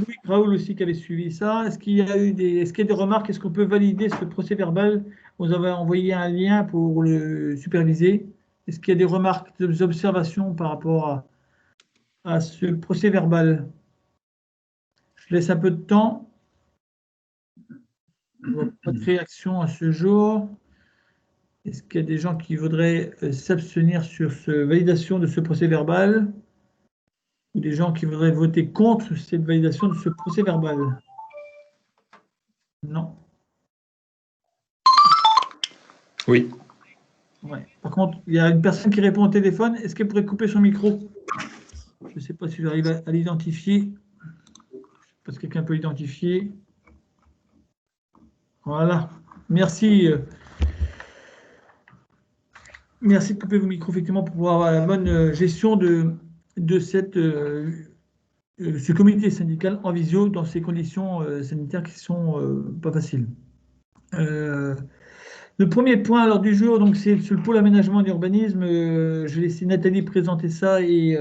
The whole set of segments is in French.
Louis Raoul aussi qui avait suivi ça. Est-ce qu'il y a eu est-ce qu'il y a des remarques? Est-ce qu'on peut valider ce procès-verbal? Vous avez envoyé un lien pour le superviser. Est-ce qu'il y a des remarques, des observations par rapport à ce procès-verbal? Je laisse un peu de temps. Je vois pas de réaction à ce jour. Est-ce qu'il y a des gens qui voudraient s'abstenir sur cette validation de ce procès-verbal? Ou des gens qui voudraient voter contre cette validation de ce procès-verbal? Non. Oui. Ouais. Par contre, il y a une personne qui répond au téléphone. Est-ce qu'elle pourrait couper son micro? Je ne sais pas si j'arrive à l'identifier. Je ne sais pas si quelqu'un peut l'identifier. Voilà. Merci. Merci de couper vos micros, effectivement, pour pouvoir avoir la bonne gestion de ce comité syndical en visio dans ces conditions sanitaires qui ne sont pas faciles. Le premier point à l'ordre du jour, donc, c'est sur le pôle aménagement et d'urbanisme. Je vais laisser Nathalie présenter ça et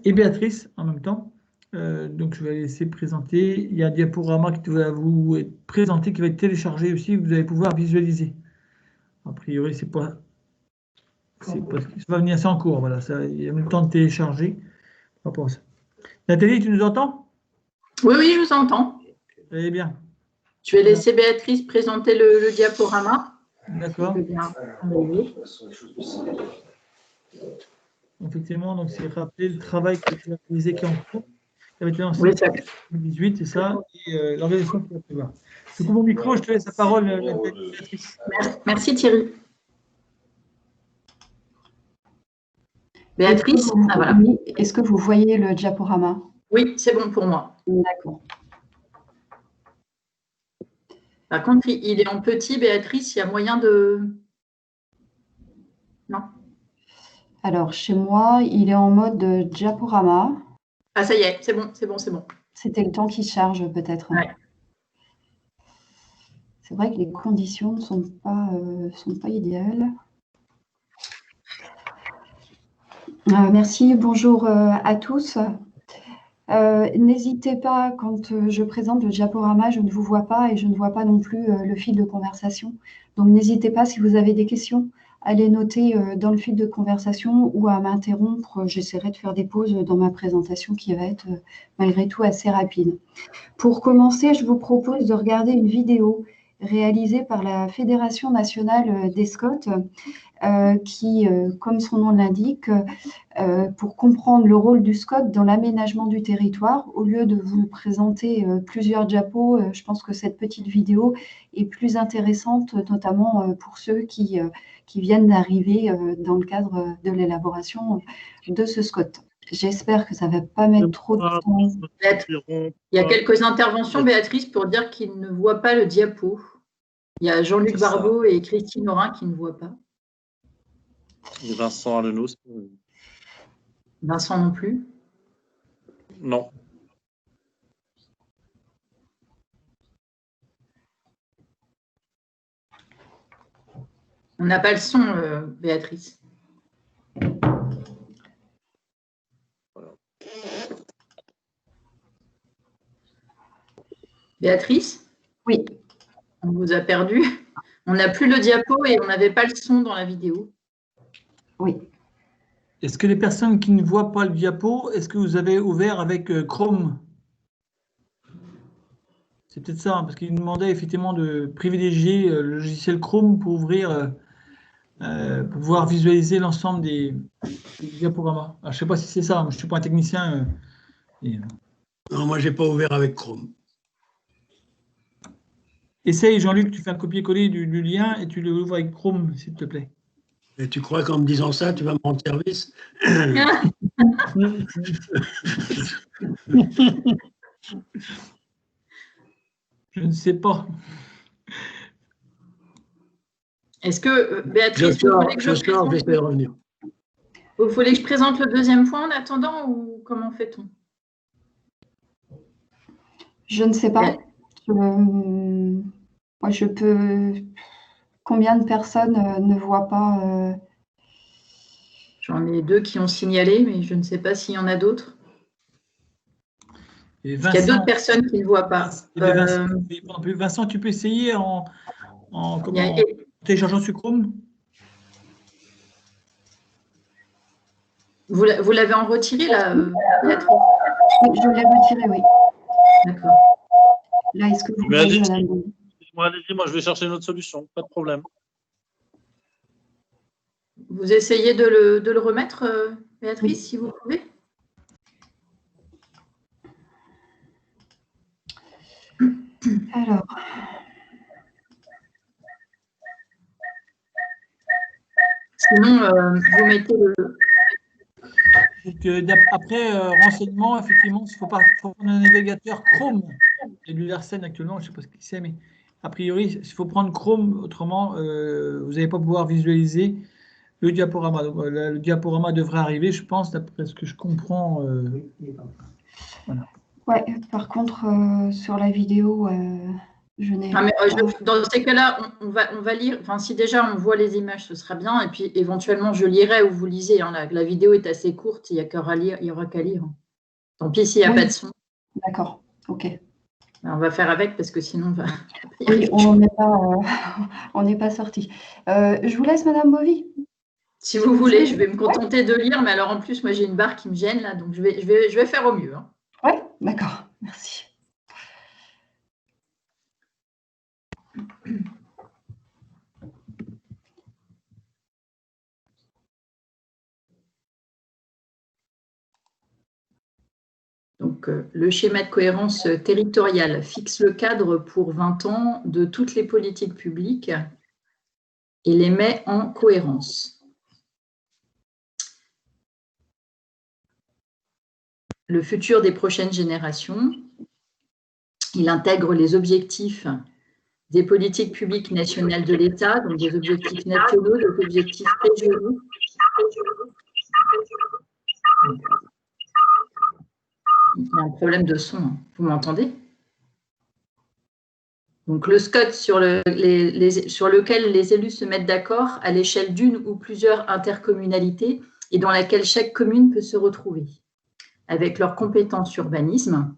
Béatrice en même temps. Donc, je vais laisser présenter. Il y a un diaporama qui va vous être présenté, qui va être téléchargé aussi, que vous allez pouvoir visualiser. A priori, c'est pas ça va venir, c'est en cours. Voilà, ça, il y a le temps de télécharger. Par rapport à ça. Nathalie, tu nous entends? Oui, oui, je vous entends. Très bien. Je vais laisser Béatrice présenter le diaporama. D'accord. Effectivement, donc c'est rappeler le travail qui a été réalisé, qui est en cours. Ça avait été lancé en 2018, c'est ça, et l'organisation qui va prévoir. Je coupe mon micro, je te laisse la parole, Béatrice. Merci Thierry. Béatrice, voilà. Est-ce que vous voyez le diaporama? Oui, c'est bon pour moi. D'accord. Par contre, il est en petit, Béatrice, il y a moyen de… Non. Alors, chez moi, il est en mode diaporama. Ah, ça y est, c'est bon, c'est bon, c'est bon. C'était le temps qui charge, peut-être. Ouais. C'est vrai que les conditions ne sont pas idéales. Merci, bonjour à tous. N'hésitez pas, quand je présente le diaporama, je ne vous vois pas et je ne vois pas non plus le fil de conversation. Donc, n'hésitez pas, si vous avez des questions, à les noter dans le fil de conversation ou à m'interrompre. J'essaierai de faire des pauses dans ma présentation qui va être malgré tout assez rapide. Pour commencer, je vous propose de regarder une vidéo réalisée par la Fédération nationale des Scots qui, comme son nom l'indique, pour comprendre le rôle du SCOT dans l'aménagement du territoire. Au lieu de vous présenter plusieurs diapos, je pense que cette petite vidéo est plus intéressante, notamment pour ceux qui viennent d'arriver dans le cadre de l'élaboration de ce SCOT. J'espère que ça ne va pas mettre trop de temps. Il y a quelques interventions, Béatrice, pour dire qu'ils ne voient pas le diapo. Il y a Jean-Luc Barbeau et Christine Aurin qui ne voient pas. Et Vincent Alenos. Vincent non plus? Non. On n'a pas le son, Béatrice. Voilà. Béatrice? Oui. On vous a perdu. On n'a plus le diapo et on n'avait pas le son dans la vidéo. Oui. Est-ce que les personnes qui ne voient pas le diapo, est-ce que vous avez ouvert avec Chrome? C'est peut-être ça, hein, parce qu'il demandait effectivement de privilégier le logiciel Chrome pour ouvrir, pour pouvoir visualiser l'ensemble des diaporamas. Alors, je ne sais pas si c'est ça, je ne suis pas un technicien. Non, moi, je n'ai pas ouvert avec Chrome. Essaye, Jean-Luc, tu fais un copier-coller du lien et tu le ouvres avec Chrome, s'il te plaît. Et tu crois qu'en me disant ça, tu vas me rendre service? Je ne sais pas. Est-ce que, Béatrice, vous voulez que je présente le deuxième point en attendant ou comment fait-on? Je ne sais pas. Moi, je peux… Combien de personnes ne voient pas J'en ai 2 qui ont signalé, mais je ne sais pas s'il y en a d'autres. Et Parce qu'il y a d'autres personnes qui ne voient pas. Vincent, tu peux essayer en Il y a- téléchargeant sur Chrome? Vous l'avez en retiré, là, Béatrice? Oui, je l'ai retiré, oui. D'accord. Là, est-ce que vous Mais voyez, allez-y. madame? Allez-y, moi je vais chercher une autre solution, pas de problème. Vous essayez de le remettre, Béatrice, Oui. si vous pouvez? Alors, Sinon, vous mettez le... Donc, après renseignement, effectivement, il faut prendre un navigateur Chrome. Il y a du Larsen actuellement, je ne sais pas ce qu'il c'est, mais a priori, il faut prendre Chrome, autrement, vous n'allez pas pouvoir visualiser le diaporama. Donc, le diaporama devrait arriver, je pense, d'après ce que je comprends. Voilà. ouais, par contre, sur la vidéo, je n'ai Ah, mais, pas. dans ces cas-là, on va lire. Enfin, si déjà on voit les images, ce sera bien. Et puis, éventuellement, je lirai ou vous lisez. Hein. La vidéo est assez courte, il n'y aura qu'à lire. Tant pis s'il n'y a Oui. pas de son. D'accord, ok. On va faire avec parce que sinon, on va. Oui, on n'est pas sorti. Je vous laisse, madame Bovy. Si vous voulez, je vais me contenter de lire. Mais alors, en plus, moi, j'ai une barre qui me gêne là. Donc, je vais faire au mieux. Hein. Oui, d'accord, merci. Donc, le schéma de cohérence territoriale fixe le cadre pour 20 ans de toutes les politiques publiques et les met en cohérence. Le futur des prochaines générations, il intègre les objectifs des politiques publiques nationales de l'État, donc des objectifs nationaux, des objectifs régionaux. Il y a un problème de son, vous m'entendez? Donc le SCOT sur lequel les élus se mettent d'accord à l'échelle d'une ou plusieurs intercommunalités et dans laquelle chaque commune peut se retrouver. Avec leurs compétences urbanisme,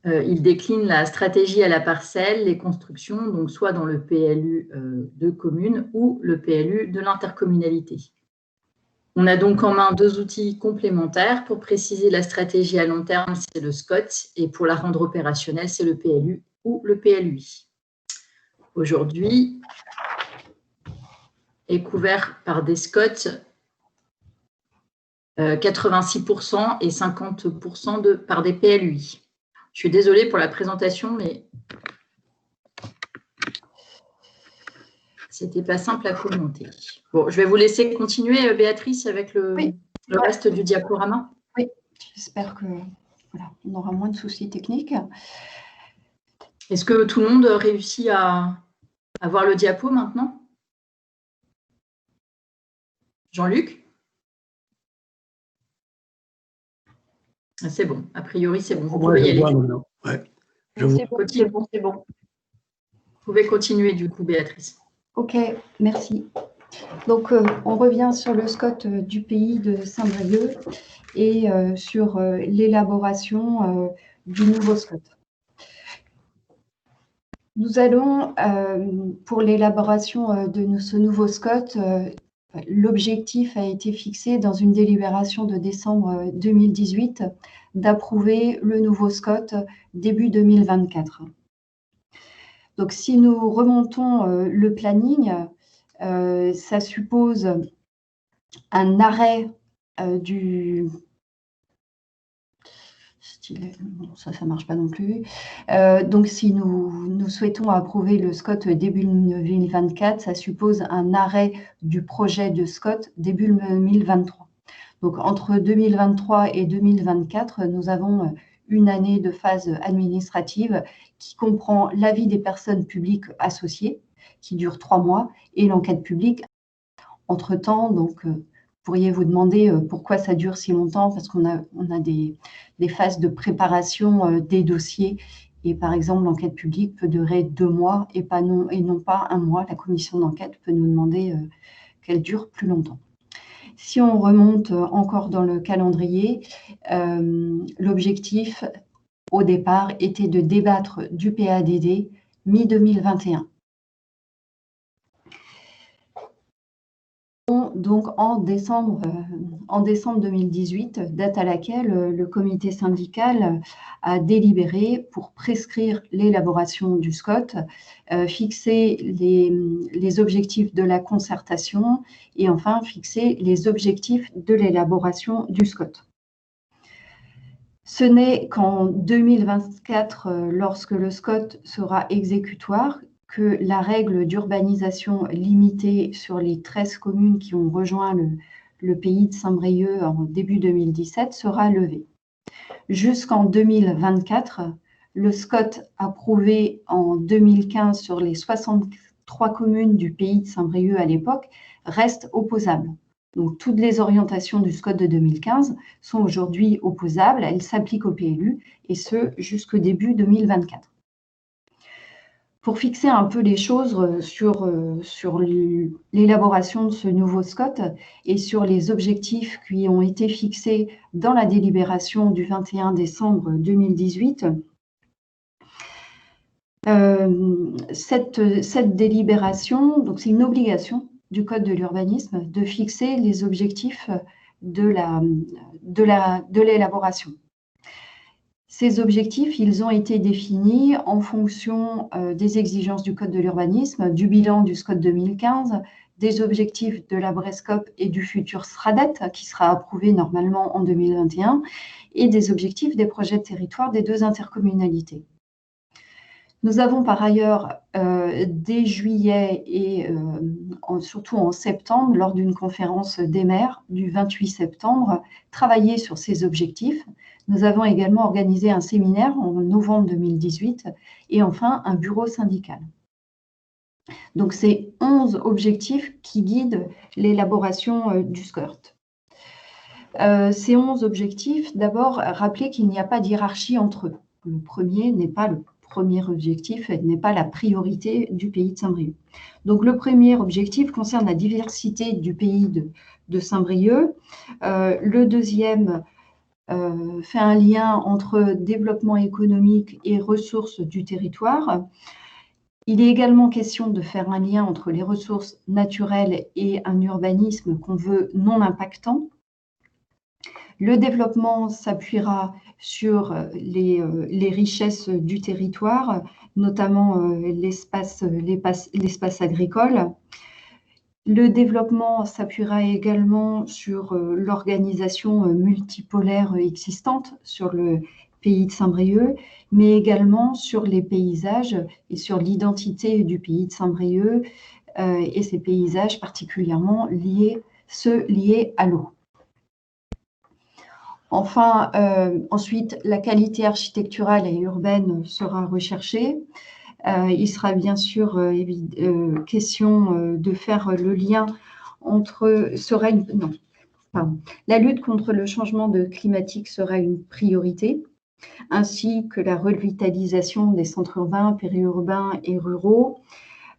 ils déclinent la stratégie à la parcelle, les constructions, donc soit dans le PLU de commune ou le PLU de l'intercommunalité. On a donc en main deux outils complémentaires. Pour préciser la stratégie à long terme, c'est le SCOT, et pour la rendre opérationnelle, c'est le PLU ou le PLUI. Aujourd'hui, est couvert par des SCOT 86% et 50% par des PLUI. Je suis désolée pour la présentation, mais c'était pas simple à commenter. Bon, je vais vous laisser continuer, Béatrice, avec le reste du diaporama. Oui, j'espère que voilà, on aura moins de soucis techniques. Est-ce que tout le monde réussit à voir le diapo maintenant? Jean-Luc? C'est bon, a priori c'est bon, vous pouvez y aller. Ouais. C'est bon. Vous pouvez continuer du coup, Béatrice. Ok, merci. Donc, on revient sur le SCOT du pays de Saint-Brieuc et sur l'élaboration du nouveau SCOT. Nous allons, pour l'élaboration de ce nouveau SCOT, l'objectif a été fixé dans une délibération de décembre 2018 d'approuver le nouveau SCOT début 2024. Donc, si nous remontons le planning, ça suppose un arrêt du... Ça ne marche pas non plus. Donc, si nous souhaitons approuver le SCOT début 2024, ça suppose un arrêt du projet de SCOT début 2023. Donc, entre 2023 et 2024, nous avons une année de phase administrative qui comprend l'avis des personnes publiques associées, qui dure 3 mois, et l'enquête publique. Entre-temps, donc, pourriez vous demander pourquoi ça dure si longtemps, parce qu'on a des phases de préparation des dossiers. Et par exemple, l'enquête publique peut durer 2 mois et non pas 1 mois. La commission d'enquête peut nous demander qu'elle dure plus longtemps. Si on remonte encore dans le calendrier, l'objectif au départ était de débattre du PADD mi-2021. Donc en décembre 2018, date à laquelle le comité syndical a délibéré pour prescrire l'élaboration du SCOT, fixer les objectifs de la concertation et enfin fixer les objectifs de l'élaboration du SCOT. Ce n'est qu'en 2024, lorsque le SCOT sera exécutoire, que la règle d'urbanisation limitée sur les 13 communes qui ont rejoint le pays de Saint-Brieuc en début 2017 sera levée. Jusqu'en 2024, le SCOT approuvé en 2015 sur les 63 communes du pays de Saint-Brieuc à l'époque reste opposable. Donc, toutes les orientations du SCOT de 2015 sont aujourd'hui opposables, elles s'appliquent au PLU et ce jusqu'au début 2024. Pour fixer un peu les choses sur l'élaboration de ce nouveau SCOT et sur les objectifs qui ont été fixés dans la délibération du 21 décembre 2018, cette délibération, donc c'est une obligation du Code de l'urbanisme de fixer les objectifs de l'élaboration. Ces objectifs, ils ont été définis en fonction des exigences du Code de l'urbanisme, du bilan du SCOT 2015, des objectifs de la Brescop et du futur SRADET, qui sera approuvé normalement en 2021, et des objectifs des projets de territoire des deux intercommunalités. Nous avons par ailleurs, dès juillet et surtout en septembre, lors d'une conférence des maires du 28 septembre, travaillé sur ces objectifs. Nous avons également organisé un séminaire en novembre 2018 et enfin un bureau syndical. Donc, c'est 11 objectifs qui guident l'élaboration du SCOT. Ces 11 objectifs, d'abord, rappeler qu'il n'y a pas de hiérarchie entre eux. Le premier n'est pas le premier objectif et n'est pas la priorité du pays de Saint-Brieuc. Donc, le premier objectif concerne la diversité du pays de Saint-Brieuc. Le deuxième fait un lien entre développement économique et ressources du territoire. Il est également question de faire un lien entre les ressources naturelles et un urbanisme qu'on veut non impactant. Le développement s'appuiera sur les richesses du territoire, notamment l'espace agricole. Le développement s'appuiera également sur l'organisation multipolaire existante sur le pays de Saint-Brieuc, mais également sur les paysages et sur l'identité du pays de Saint-Brieuc et ces paysages particulièrement liés à l'eau. Enfin, ensuite, la qualité architecturale et urbaine sera recherchée. Il sera bien sûr question de faire le lien entre... La lutte contre le changement climatique sera une priorité, ainsi que la revitalisation des centres urbains, périurbains et ruraux.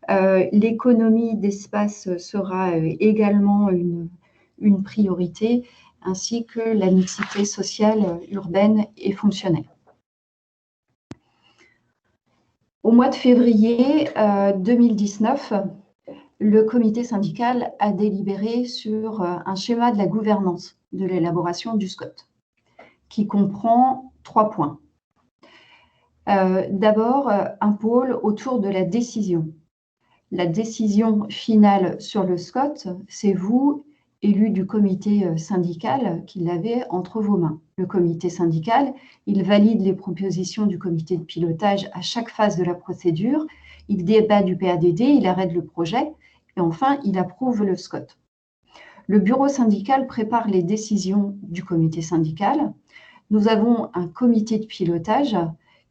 L'économie d'espace sera également une priorité, ainsi que la mixité sociale, urbaine et fonctionnelle. Au mois de février 2019, le comité syndical a délibéré sur un schéma de la gouvernance de l'élaboration du SCOT, qui comprend 3 points. D'abord, un pôle autour de la décision. La décision finale sur le SCOT, c'est vous, élus du comité syndical, qui l'avez entre vos mains. Le comité syndical, il valide les propositions du comité de pilotage à chaque phase de la procédure, il débat du PADD, il arrête le projet et enfin, il approuve le SCOT. Le bureau syndical prépare les décisions du comité syndical. Nous avons un comité de pilotage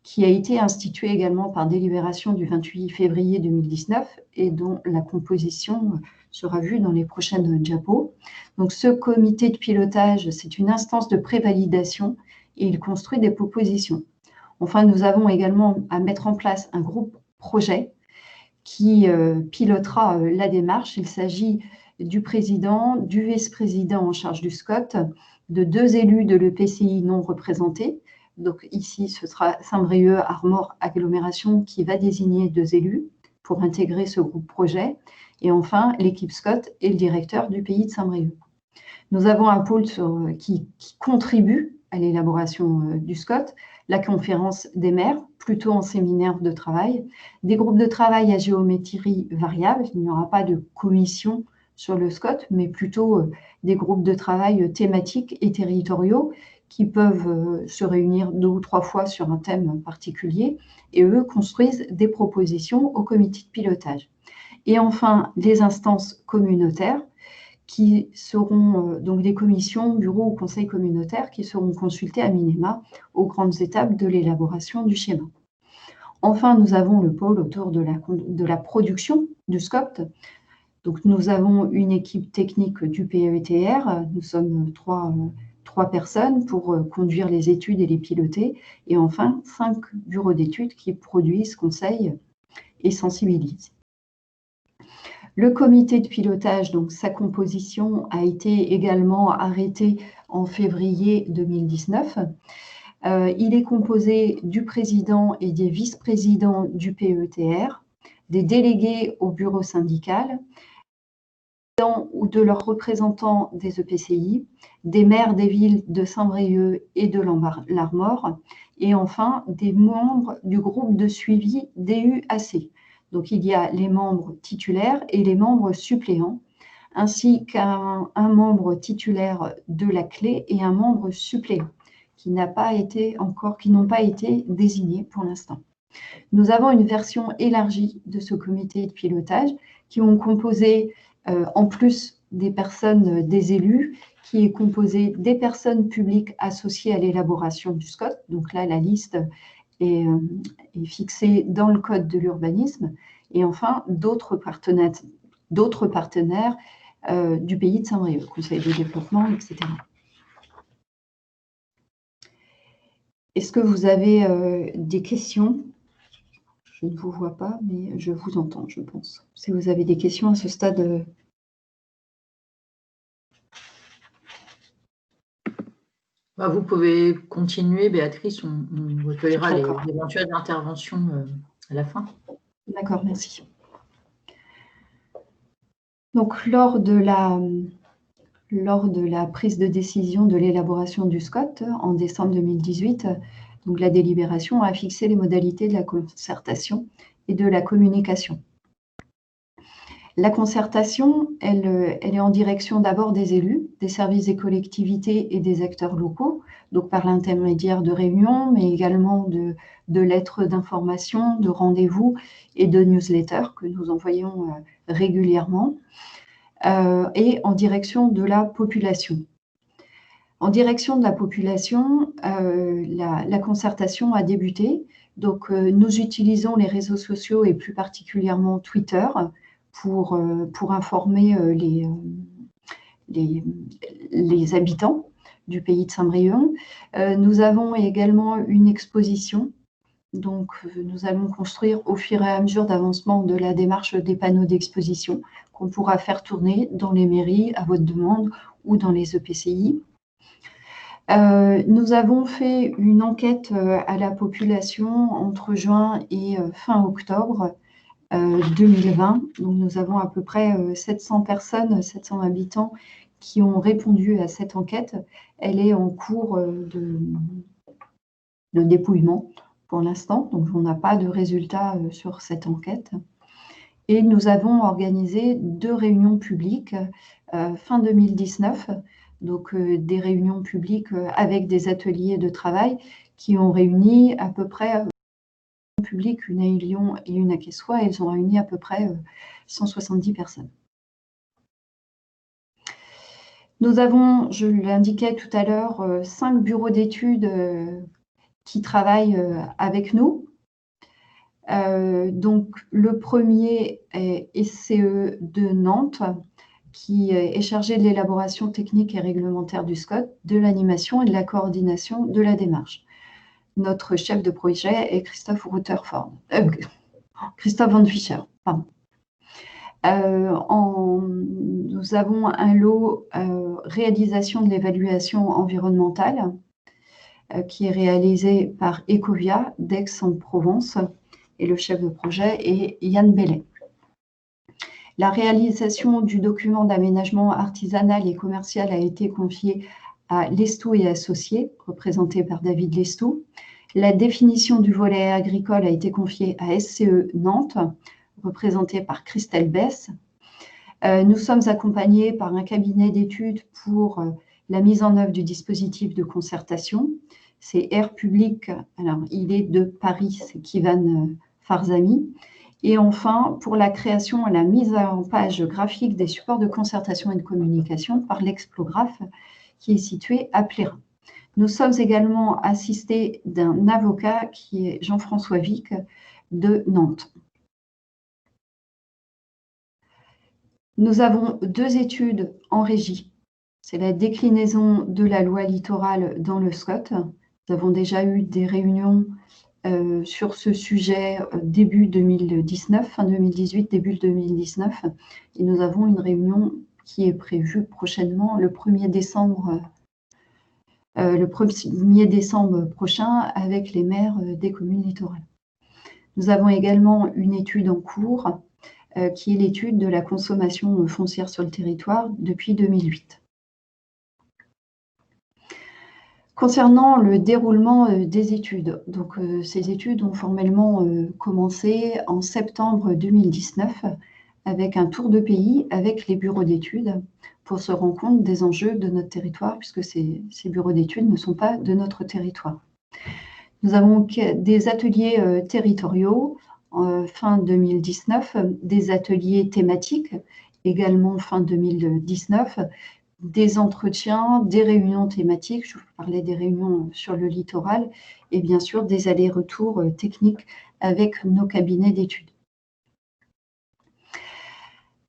qui a été institué également par délibération du 28 février 2019 et dont la composition sera vue dans les prochaines diapos. Donc, ce comité de pilotage, c'est une instance de prévalidation et il construit des propositions. Enfin, nous avons également à mettre en place un groupe projet qui pilotera la démarche. Il s'agit du président, du vice-président en charge du SCOT, de 2 élus de l'EPCI non représentés. Donc ici, ce sera Saint-Brieuc Armor Agglomération qui va désigner 2 élus pour intégrer ce groupe projet. Et enfin, l'équipe SCOT et le directeur du pays de Saint-Brieuc. Nous avons un pôle qui contribue à l'élaboration du SCOT, la conférence des maires, plutôt en séminaire de travail, des groupes de travail à géométrie variable, il n'y aura pas de commission sur le SCOT, mais plutôt des groupes de travail thématiques et territoriaux qui peuvent se réunir 2 ou 3 fois sur un thème particulier, et eux construisent des propositions au comité de pilotage. Et enfin, les instances communautaires, qui seront donc des commissions, bureaux ou conseils communautaires qui seront consultés à minima aux grandes étapes de l'élaboration du schéma. Enfin, nous avons le pôle autour de la production du SCOT. Donc, nous avons une équipe technique du PETR. Nous sommes trois personnes pour conduire les études et les piloter. Et enfin, 5 bureaux d'études qui produisent, conseillent et sensibilisent. Le comité de pilotage, donc sa composition a été également arrêtée en février 2019. Il est composé du président et des vice-présidents du PETR, des délégués au bureau syndical, ou de leurs représentants des EPCI, des maires des villes de Saint-Brieuc et de l'Armor, et enfin des membres du groupe de suivi DUAC. Donc, il y a les membres titulaires et les membres suppléants, ainsi qu'un membre titulaire de la clé et un membre suppléant qui n'ont pas été désignés pour l'instant. Nous avons une version élargie de ce comité de pilotage qui ont composé, en plus des personnes, des élus, qui est composé des personnes publiques associées à l'élaboration du SCOT. Donc là, la liste est fixée dans le code de l'urbanisme, et enfin d'autres partenaires du pays de Saint-Brieuc, Conseil de développement, etc. Est-ce que vous avez des questions? Je ne vous vois pas, mais je vous entends, je pense. Si vous avez des questions à ce stade. Vous pouvez continuer, Béatrice, on recueillera les éventuelles interventions à la fin. D'accord, merci. Donc, lors de la prise de décision de l'élaboration du SCOT en décembre 2018, donc la délibération a fixé les modalités de la concertation et de la communication. La concertation, elle est en direction d'abord des élus, des services des collectivités et des acteurs locaux, donc par l'intermédiaire de réunions, mais également de lettres d'information, de rendez-vous et de newsletters que nous envoyons régulièrement, et en direction de la population. En direction de la population, la concertation a débuté. Donc, nous utilisons les réseaux sociaux et plus particulièrement Twitter pour informer les habitants du pays de Saint-Brieuc. Nous avons également une exposition. Donc, nous allons construire au fur et à mesure d'avancement de la démarche des panneaux d'exposition qu'on pourra faire tourner dans les mairies à votre demande ou dans les EPCI. Nous avons fait une enquête à la population entre juin et fin octobre 2020. Donc, nous avons à peu près 700 personnes, 700 habitants qui ont répondu à cette enquête. Elle est en cours de dépouillement pour l'instant, donc on n'a pas de résultats sur cette enquête. Et nous avons organisé 2 réunions publiques fin 2019, donc des réunions publiques avec des ateliers de travail qui ont réuni à peu près public, une à Lyon et une à Quessoy. Elles ont réuni à peu près 170 personnes. Nous avons, je l'indiquais tout à l'heure, 5 bureaux d'études qui travaillent avec nous. Donc, le premier est SCE de Nantes, qui est chargé de l'élaboration technique et réglementaire du SCOT, de l'animation et de la coordination de la démarche. Notre chef de projet est Christophe Rutherford. Christophe Van Fischer, pardon. Nous avons un lot réalisation de l'évaluation environnementale qui est réalisé par Ecovia d'Aix-en-Provence et le chef de projet est Yann Bellet. La réalisation du document d'aménagement artisanal et commercial a été confiée à Lestou et Associés, représenté par David Lestou. La définition du volet agricole a été confiée à SCE Nantes, représenté par Christelle Besse. Nous sommes accompagnés par un cabinet d'études pour la mise en œuvre du dispositif de concertation. C'est Air Public, alors il est de Paris, c'est Kivan Farzami. Et enfin, pour la création et la mise en page graphique des supports de concertation et de communication par l'Explographe qui est situé à Plérin. Nous sommes également assistés d'un avocat qui est Jean-François Vic de Nantes. Nous avons 2 études en régie. C'est la déclinaison de la loi littorale dans le SCOT. Nous avons déjà eu des réunions sur ce sujet début 2019, fin 2018, début 2019. Et nous avons une réunion qui est prévue prochainement, le 1er décembre prochain, avec les maires des communes littorales. Nous avons également une étude en cours qui est l'étude de la consommation foncière sur le territoire depuis 2008. Concernant le déroulement des études, donc ces études ont formellement commencé en septembre 2019 avec un tour de pays avec les bureaux d'études pour se rendre compte des enjeux de notre territoire puisque ces bureaux d'études ne sont pas de notre territoire. Nous avons des ateliers territoriaux fin 2019, des ateliers thématiques également fin 2019, des entretiens, des réunions thématiques, je vous parlais des réunions sur le littoral, et bien sûr des allers-retours techniques avec nos cabinets d'études.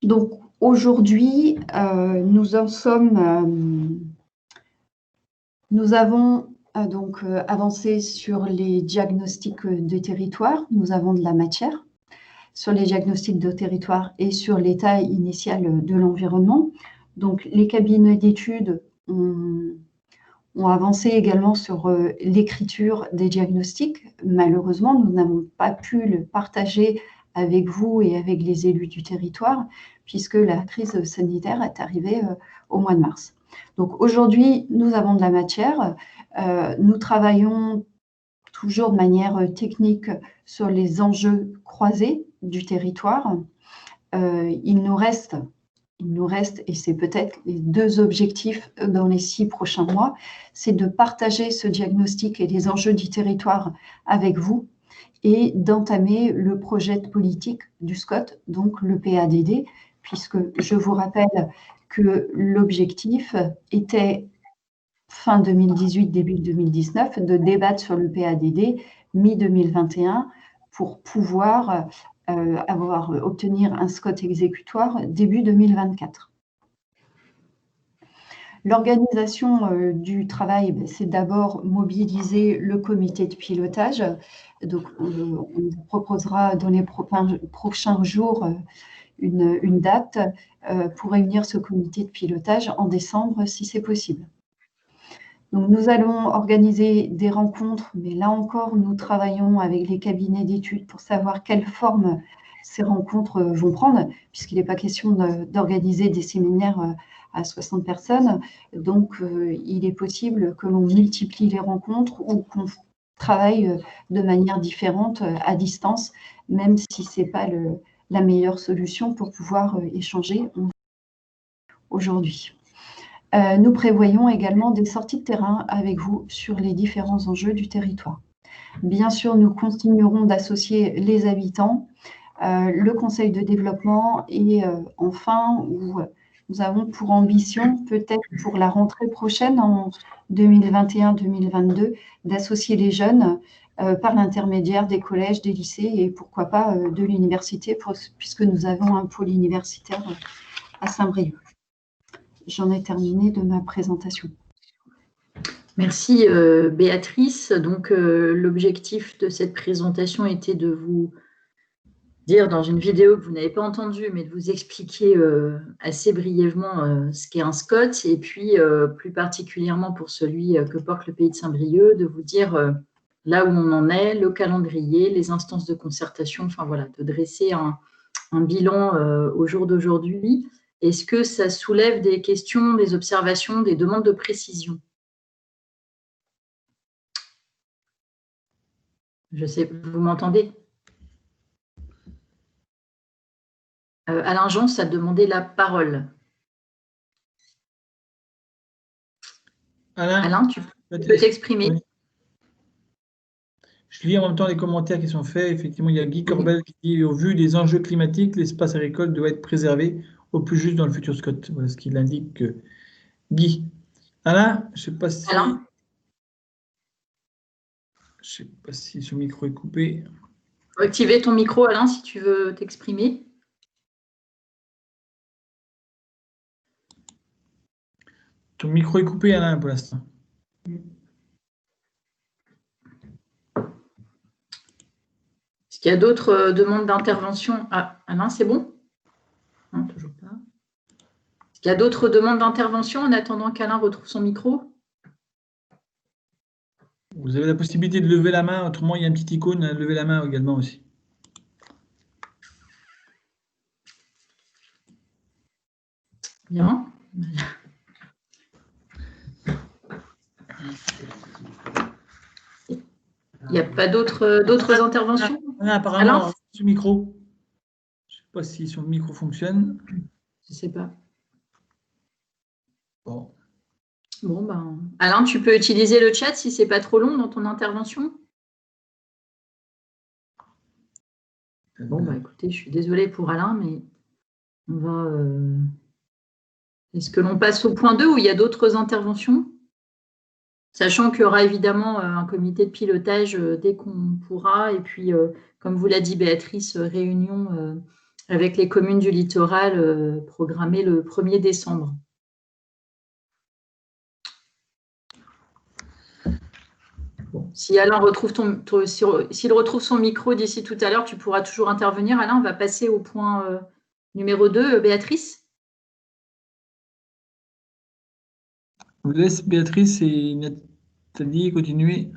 Donc aujourd'hui, nous avons donc avancé sur les diagnostics de territoire, nous avons de la matière sur les diagnostics de territoire et sur l'état initial de l'environnement. Donc, les cabinets d'études ont avancé également sur l'écriture des diagnostics. Malheureusement, nous n'avons pas pu le partager avec vous et avec les élus du territoire, puisque la crise sanitaire est arrivée au mois de mars. Donc, aujourd'hui, nous avons de la matière. Nous travaillons toujours de manière technique sur les enjeux croisés du territoire. Il nous reste, et c'est peut-être les 2 objectifs dans les 6 prochains mois, c'est de partager ce diagnostic et les enjeux du territoire avec vous et d'entamer le projet de politique du SCOT, donc le PADD, puisque je vous rappelle que l'objectif était fin 2018, début 2019, de débattre sur le PADD mi-2021 pour pouvoir obtenir un SCOT exécutoire début 2024. L'organisation du travail, c'est d'abord mobiliser le comité de pilotage. Donc, on vous proposera dans les prochains jours une date pour réunir ce comité de pilotage en décembre, si c'est possible. Donc, nous allons organiser des rencontres, mais là encore, nous travaillons avec les cabinets d'études pour savoir quelle forme ces rencontres vont prendre, puisqu'il n'est pas question d'organiser des séminaires à 60 personnes. Donc, il est possible que l'on multiplie les rencontres ou qu'on travaille de manière différente à distance, même si ce n'est pas la meilleure solution pour pouvoir échanger aujourd'hui. Nous prévoyons également des sorties de terrain avec vous sur les différents enjeux du territoire. Bien sûr, nous continuerons d'associer les habitants, le conseil de développement et enfin, nous avons pour ambition, peut-être pour la rentrée prochaine en 2021-2022, d'associer les jeunes par l'intermédiaire des collèges, des lycées et pourquoi pas de l'université, puisque nous avons un pôle universitaire à Saint-Brieuc. J'en ai terminé de ma présentation. Merci Béatrice. Donc l'objectif de cette présentation était de vous dire dans une vidéo que vous n'avez pas entendue, mais de vous expliquer assez brièvement ce qu'est un SCOT, et puis plus particulièrement pour celui que porte le Pays de Saint-Brieuc, de vous dire là où on en est, le calendrier, les instances de concertation, enfin voilà, de dresser un bilan au jour d'aujourd'hui. Est-ce que ça soulève des questions, des observations, des demandes de précision? Je sais, vous m'entendez? Alain Jean, ça a demandé la parole. Alain, tu peux t'exprimer. Oui. Je lis en même temps les commentaires qui sont faits. Effectivement, il y a Guy Corbel qui dit « Au vu des enjeux climatiques, l'espace agricole doit être préservé au plus juste dans le futur SCOT ». Voilà ce qu'il indique Guy. Alain, je ne sais pas si... Alain. Je sais pas si son micro est coupé. Activer ton micro, Alain, si tu veux t'exprimer. Ton micro est coupé, Alain, pour l'instant. Est-ce qu'il y a d'autres demandes d'intervention? Ah, Alain, c'est bon? Non, toujours pas. Est-ce qu'il y a d'autres demandes d'intervention en attendant qu'Alain retrouve son micro? Vous avez la possibilité de lever la main. Autrement, il y a une petite icône à lever la main également aussi. Bien. Il n'y a pas d'autres interventions? Apparemment, Alain, ce micro. Je ne sais pas si son micro fonctionne. je ne sais pas. Bon. Bon, ben, Alain, tu peux utiliser le chat si ce n'est pas trop long dans ton intervention. Bon, bah, écoutez, je suis désolée pour Alain, mais on va... Est-ce que l'on passe au point 2 où il y a d'autres interventions? Sachant qu'il y aura évidemment un comité de pilotage dès qu'on pourra. Et puis, comme vous l'a dit Béatrice, réunion avec les communes du littoral programmée le 1er décembre. Bon, si Alain retrouve s'il retrouve son micro d'ici tout à l'heure, tu pourras toujours intervenir. Alain, on va passer au point numéro 2. Béatrice? Je vous laisse Béatrice et Nathalie continuer.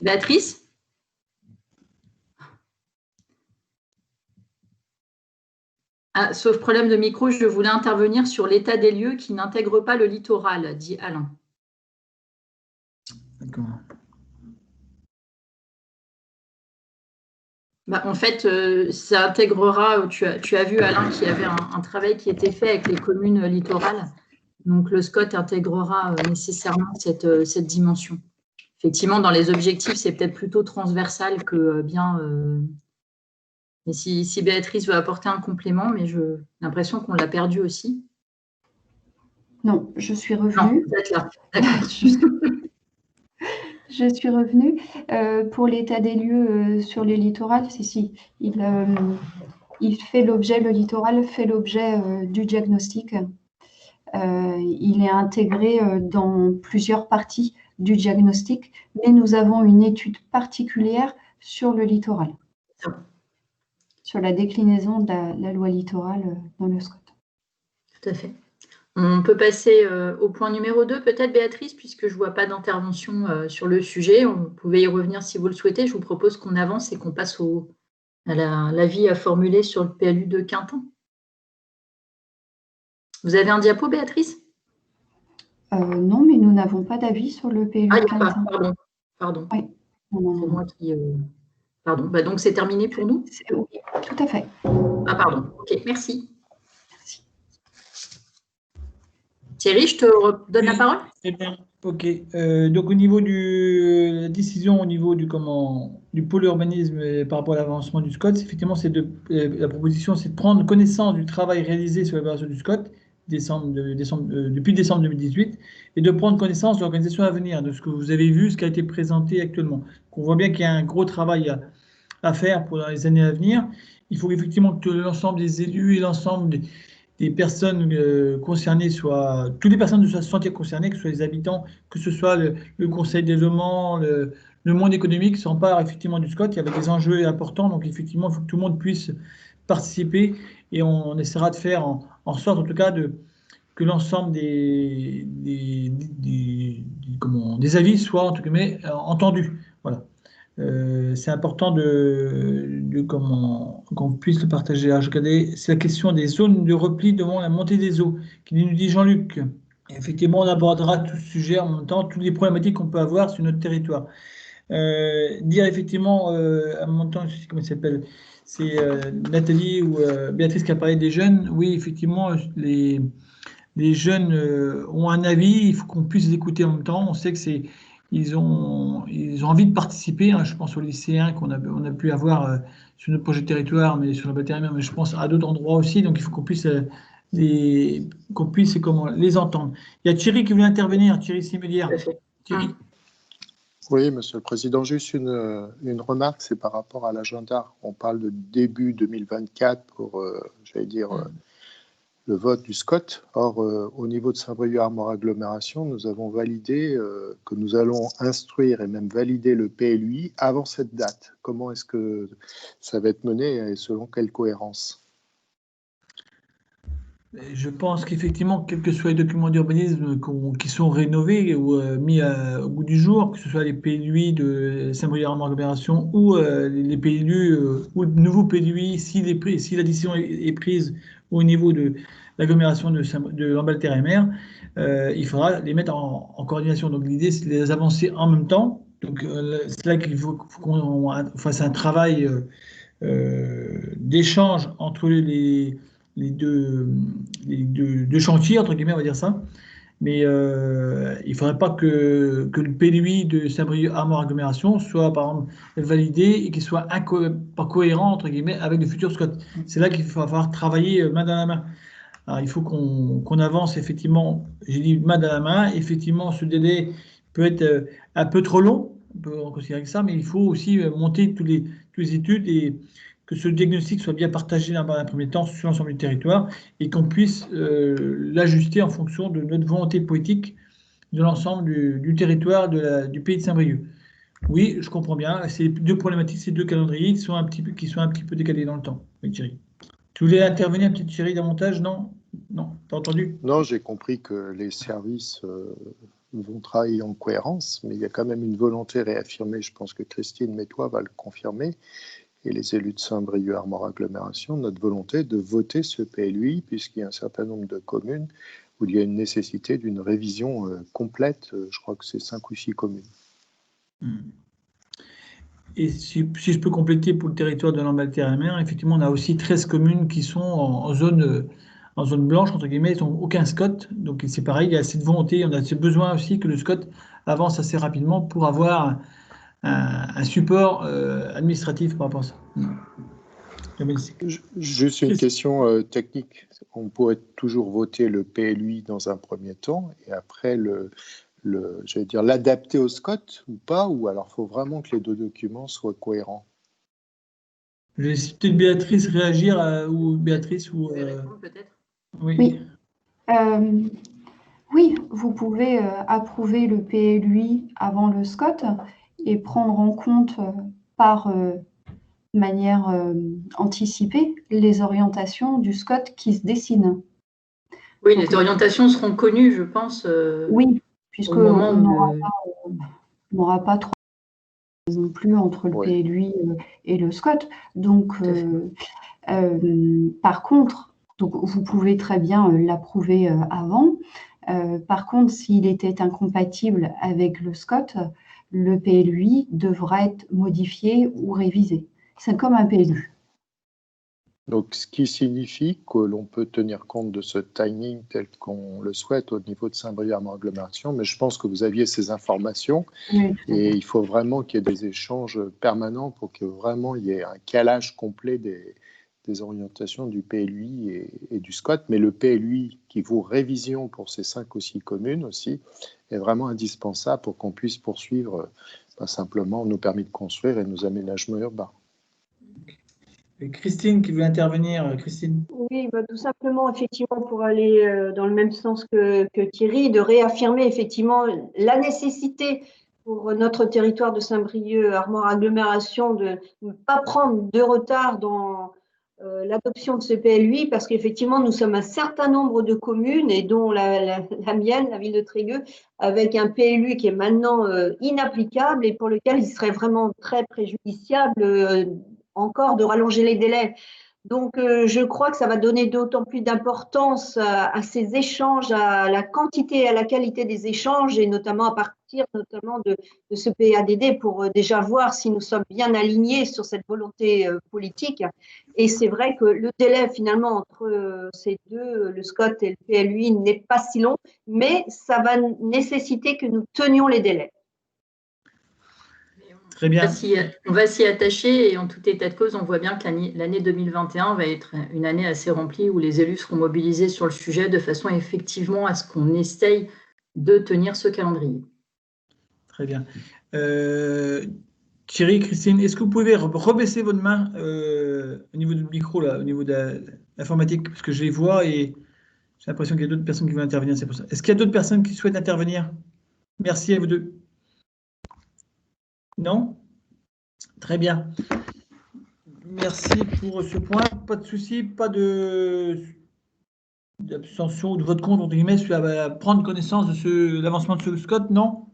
Béatrice? Ah, sauf problème de micro, je voulais intervenir sur l'état des lieux qui n'intègre pas le littoral, dit Alain. D'accord. Bah, en fait, ça intégrera, tu as vu Alain qu'il y avait un travail qui était fait avec les communes littorales. Donc le SCOT intégrera nécessairement cette dimension. Effectivement, dans les objectifs, c'est peut-être plutôt transversal que bien... Mais si Béatrice veut apporter un complément, mais j'ai l'impression qu'on l'a perdu aussi. Non, je suis revenue. Non, vous êtes là. Je suis revenue. Pour l'état des lieux sur le littoral, si. Il fait l'objet, le littoral fait l'objet du diagnostic. Il est intégré dans plusieurs parties du diagnostic, mais nous avons une étude particulière sur le littoral, sur la déclinaison de la loi littorale dans le SCOT. Tout à fait. On peut passer au point numéro 2, peut-être, Béatrice, puisque je ne vois pas d'intervention sur le sujet. Vous pouvez y revenir si vous le souhaitez. Je vous propose qu'on avance et qu'on passe à l'avis à formuler sur le PLU de Quintin. Vous avez un diapo, Béatrice? Non, mais nous n'avons pas d'avis sur le PLU de Quintin. Pardon. Oui. C'est moi qui... Pardon. Bah, donc, c'est terminé pour nous? Oui, tout à fait. Ah, pardon. OK, merci. Thierry, je te redonne la parole. Très bien. OK. Donc, au niveau de la décision, au niveau du pôle urbanisme par rapport à l'avancement du SCOT, effectivement, la proposition, c'est de prendre connaissance du travail réalisé sur l'évaluation du SCOT depuis décembre 2018 et de prendre connaissance de l'organisation à venir, de ce que vous avez vu, ce qui a été présenté actuellement. On voit bien qu'il y a un gros travail à faire pour les années à venir. Il faut effectivement que l'ensemble des élus et l'ensemble des personnes concernées soient, toutes les personnes doivent se sentir concernées, que ce soit les habitants, que ce soit le conseil des développement, le monde économique s'empare effectivement du SCOT. Il y avait des enjeux importants, donc effectivement, il faut que tout le monde puisse participer et on essaiera de faire en sorte, en tout cas, que l'ensemble des avis soient, entre guillemets, entendus. Voilà. C'est important qu'on puisse le partager. Alors, je regardais, c'est la question des zones de repli devant la montée des eaux, qui nous dit Jean-Luc. Effectivement, on abordera tout ce sujet en même temps, toutes les problématiques qu'on peut avoir sur notre territoire. Dire effectivement, à un moment temps, je sais comment il s'appelle, c'est Nathalie ou Béatrice qui a parlé des jeunes. Oui, effectivement, les jeunes ont un avis, il faut qu'on puisse les écouter en même temps. On sait que ils ont envie de participer, hein. Je pense aux lycéens on a pu avoir sur notre projet de territoire, mais sur la bâtiment, mais je pense à d'autres endroits aussi. Donc il faut qu'on puisse les entendre. Il y a Thierry qui voulait intervenir, Thierry Simélière. Thierry. Oui, Monsieur le Président, juste une remarque, c'est par rapport à l'agenda. On parle de début 2024 pour, le vote du SCOT. Or, au niveau de Saint-Brieuc-Armor-Agglomération, nous avons validé que nous allons instruire et même valider le PLUI avant cette date. Comment est-ce que ça va être mené et selon quelle cohérence? Je pense qu'effectivement, quels que soient les documents d'urbanisme qui sont rénovés ou mis au goût du jour, que ce soit les PLUI de Saint-Brieuc-Armor-Agglomération ou les PLU ou le nouveau PLUI, si la décision est prise au niveau de l'agglomération de Lamballe-Terre-et-Mer, il faudra les mettre en coordination. Donc l'idée, c'est de les avancer en même temps. Donc c'est là qu'il faut qu'on fasse un travail d'échange entre les deux chantiers, entre guillemets, on va dire ça. Mais il ne faudrait pas que le PLUI de Saint-Brieuc-Armor-Agglomération soit, par exemple, validé et qu'il soit pas cohérent, entre guillemets, avec le futur SCOT. C'est là qu'il va falloir travailler main dans la main. Alors, il faut qu'on avance, effectivement, j'ai dit main dans la main. Effectivement, ce délai peut être un peu trop long, on peut en considérer que ça, mais il faut aussi monter toutes les études et que ce diagnostic soit bien partagé dans un premier temps sur l'ensemble du territoire et qu'on puisse l'ajuster en fonction de notre volonté politique de l'ensemble du territoire du pays de Saint-Brieuc. Oui, je comprends bien. C'est deux problématiques, ces deux calendriers qui sont un petit peu décalés dans le temps. Oui, Thierry. Tu voulais intervenir, petite Thierry, davantage? Non? Non, t'as entendu? Non, j'ai compris que les services vont travailler en cohérence, mais il y a quand même une volonté réaffirmée. Je pense que Christine Métois va le confirmer. Et les élus de Saint-Brieuc-Armor-Agglomération, notre volonté de voter ce PLUI, puisqu'il y a un certain nombre de communes où il y a une nécessité d'une révision complète. Je crois que c'est 5 ou 6 communes. Et si je peux compléter pour le territoire de Lamballe-Terre-et-Mer, effectivement, on a aussi 13 communes qui sont en zone blanche, entre guillemets, ils n'ont aucun SCOT. Donc c'est pareil, il y a cette volonté, on a ce besoin aussi que le SCOT avance assez rapidement pour avoir un support administratif par rapport à ça. Juste une question technique. On pourrait toujours voter le PLUI dans un premier temps et après l'adapter au SCOT ou pas, ou alors il faut vraiment que les deux documents soient cohérents. Je vais laisser peut-être Béatrice réagir ou Béatrice ou. Peut-être. Oui. Oui, vous pouvez approuver le PLUI avant le SCOT et prendre en compte par manière anticipée les orientations du SCOT qui se dessinent. Oui, les orientations seront connues, je pense. Oui, puisqu'on n'aura pas trop non plus entre le PLUI et le SCOT. Donc, par contre, vous pouvez très bien l'approuver avant. Par contre, s'il était incompatible avec le SCOT, le PLUI devra être modifié ou révisé. C'est comme un PLU. Donc, ce qui signifie que l'on peut tenir compte de ce timing tel qu'on le souhaite au niveau de Saint-Brieuc-Armor-Agglomération, mais je pense que vous aviez ces informations et il faut vraiment qu'il y ait des échanges permanents pour que vraiment il y ait un calage complet des orientations du PLUI et du SCOT. Mais le PLUI qui vaut révision pour ces 5 ou 6 communes aussi est vraiment indispensable pour qu'on puisse poursuivre simplement nos permis de construire et nos aménagements urbains. Christine qui veut intervenir. Christine. Oui, tout simplement, effectivement, pour aller dans le même sens que Thierry, de réaffirmer effectivement la nécessité pour notre territoire de Saint-Brieuc, Armor Agglomération, de ne pas prendre de retard dans l'adoption de ce PLUI, parce qu'effectivement, nous sommes un certain nombre de communes, et dont la mienne, la ville de Trégueux, avec un PLUI qui est maintenant inapplicable et pour lequel il serait vraiment très préjudiciable encore de rallonger les délais. Donc, je crois que ça va donner d'autant plus d'importance à ces échanges, à la quantité et à la qualité des échanges, et notamment à partir de ce PADD, pour déjà voir si nous sommes bien alignés sur cette volonté politique. Et c'est vrai que le délai finalement entre ces deux, le SCOT et le PLUI, n'est pas si long, mais ça va nécessiter que nous tenions les délais. Très bien. On va s'y attacher, et en tout état de cause, on voit bien que l'année 2021 va être une année assez remplie où les élus seront mobilisés sur le sujet de façon effectivement à ce qu'on essaye de tenir ce calendrier. Très bien. Thierry, Christine, est-ce que vous pouvez rebaisser votre main au niveau du micro, là, au niveau de l'informatique, parce que je les vois et j'ai l'impression qu'il y a d'autres personnes qui veulent intervenir, c'est pour ça. Est-ce qu'il y a d'autres personnes qui souhaitent intervenir? Merci à vous deux. Non? Très bien. Merci pour ce point. Pas de souci, pas d'abstention ou de vote contre, entre guillemets, à prendre connaissance de l'avancement de ce SCOT, non?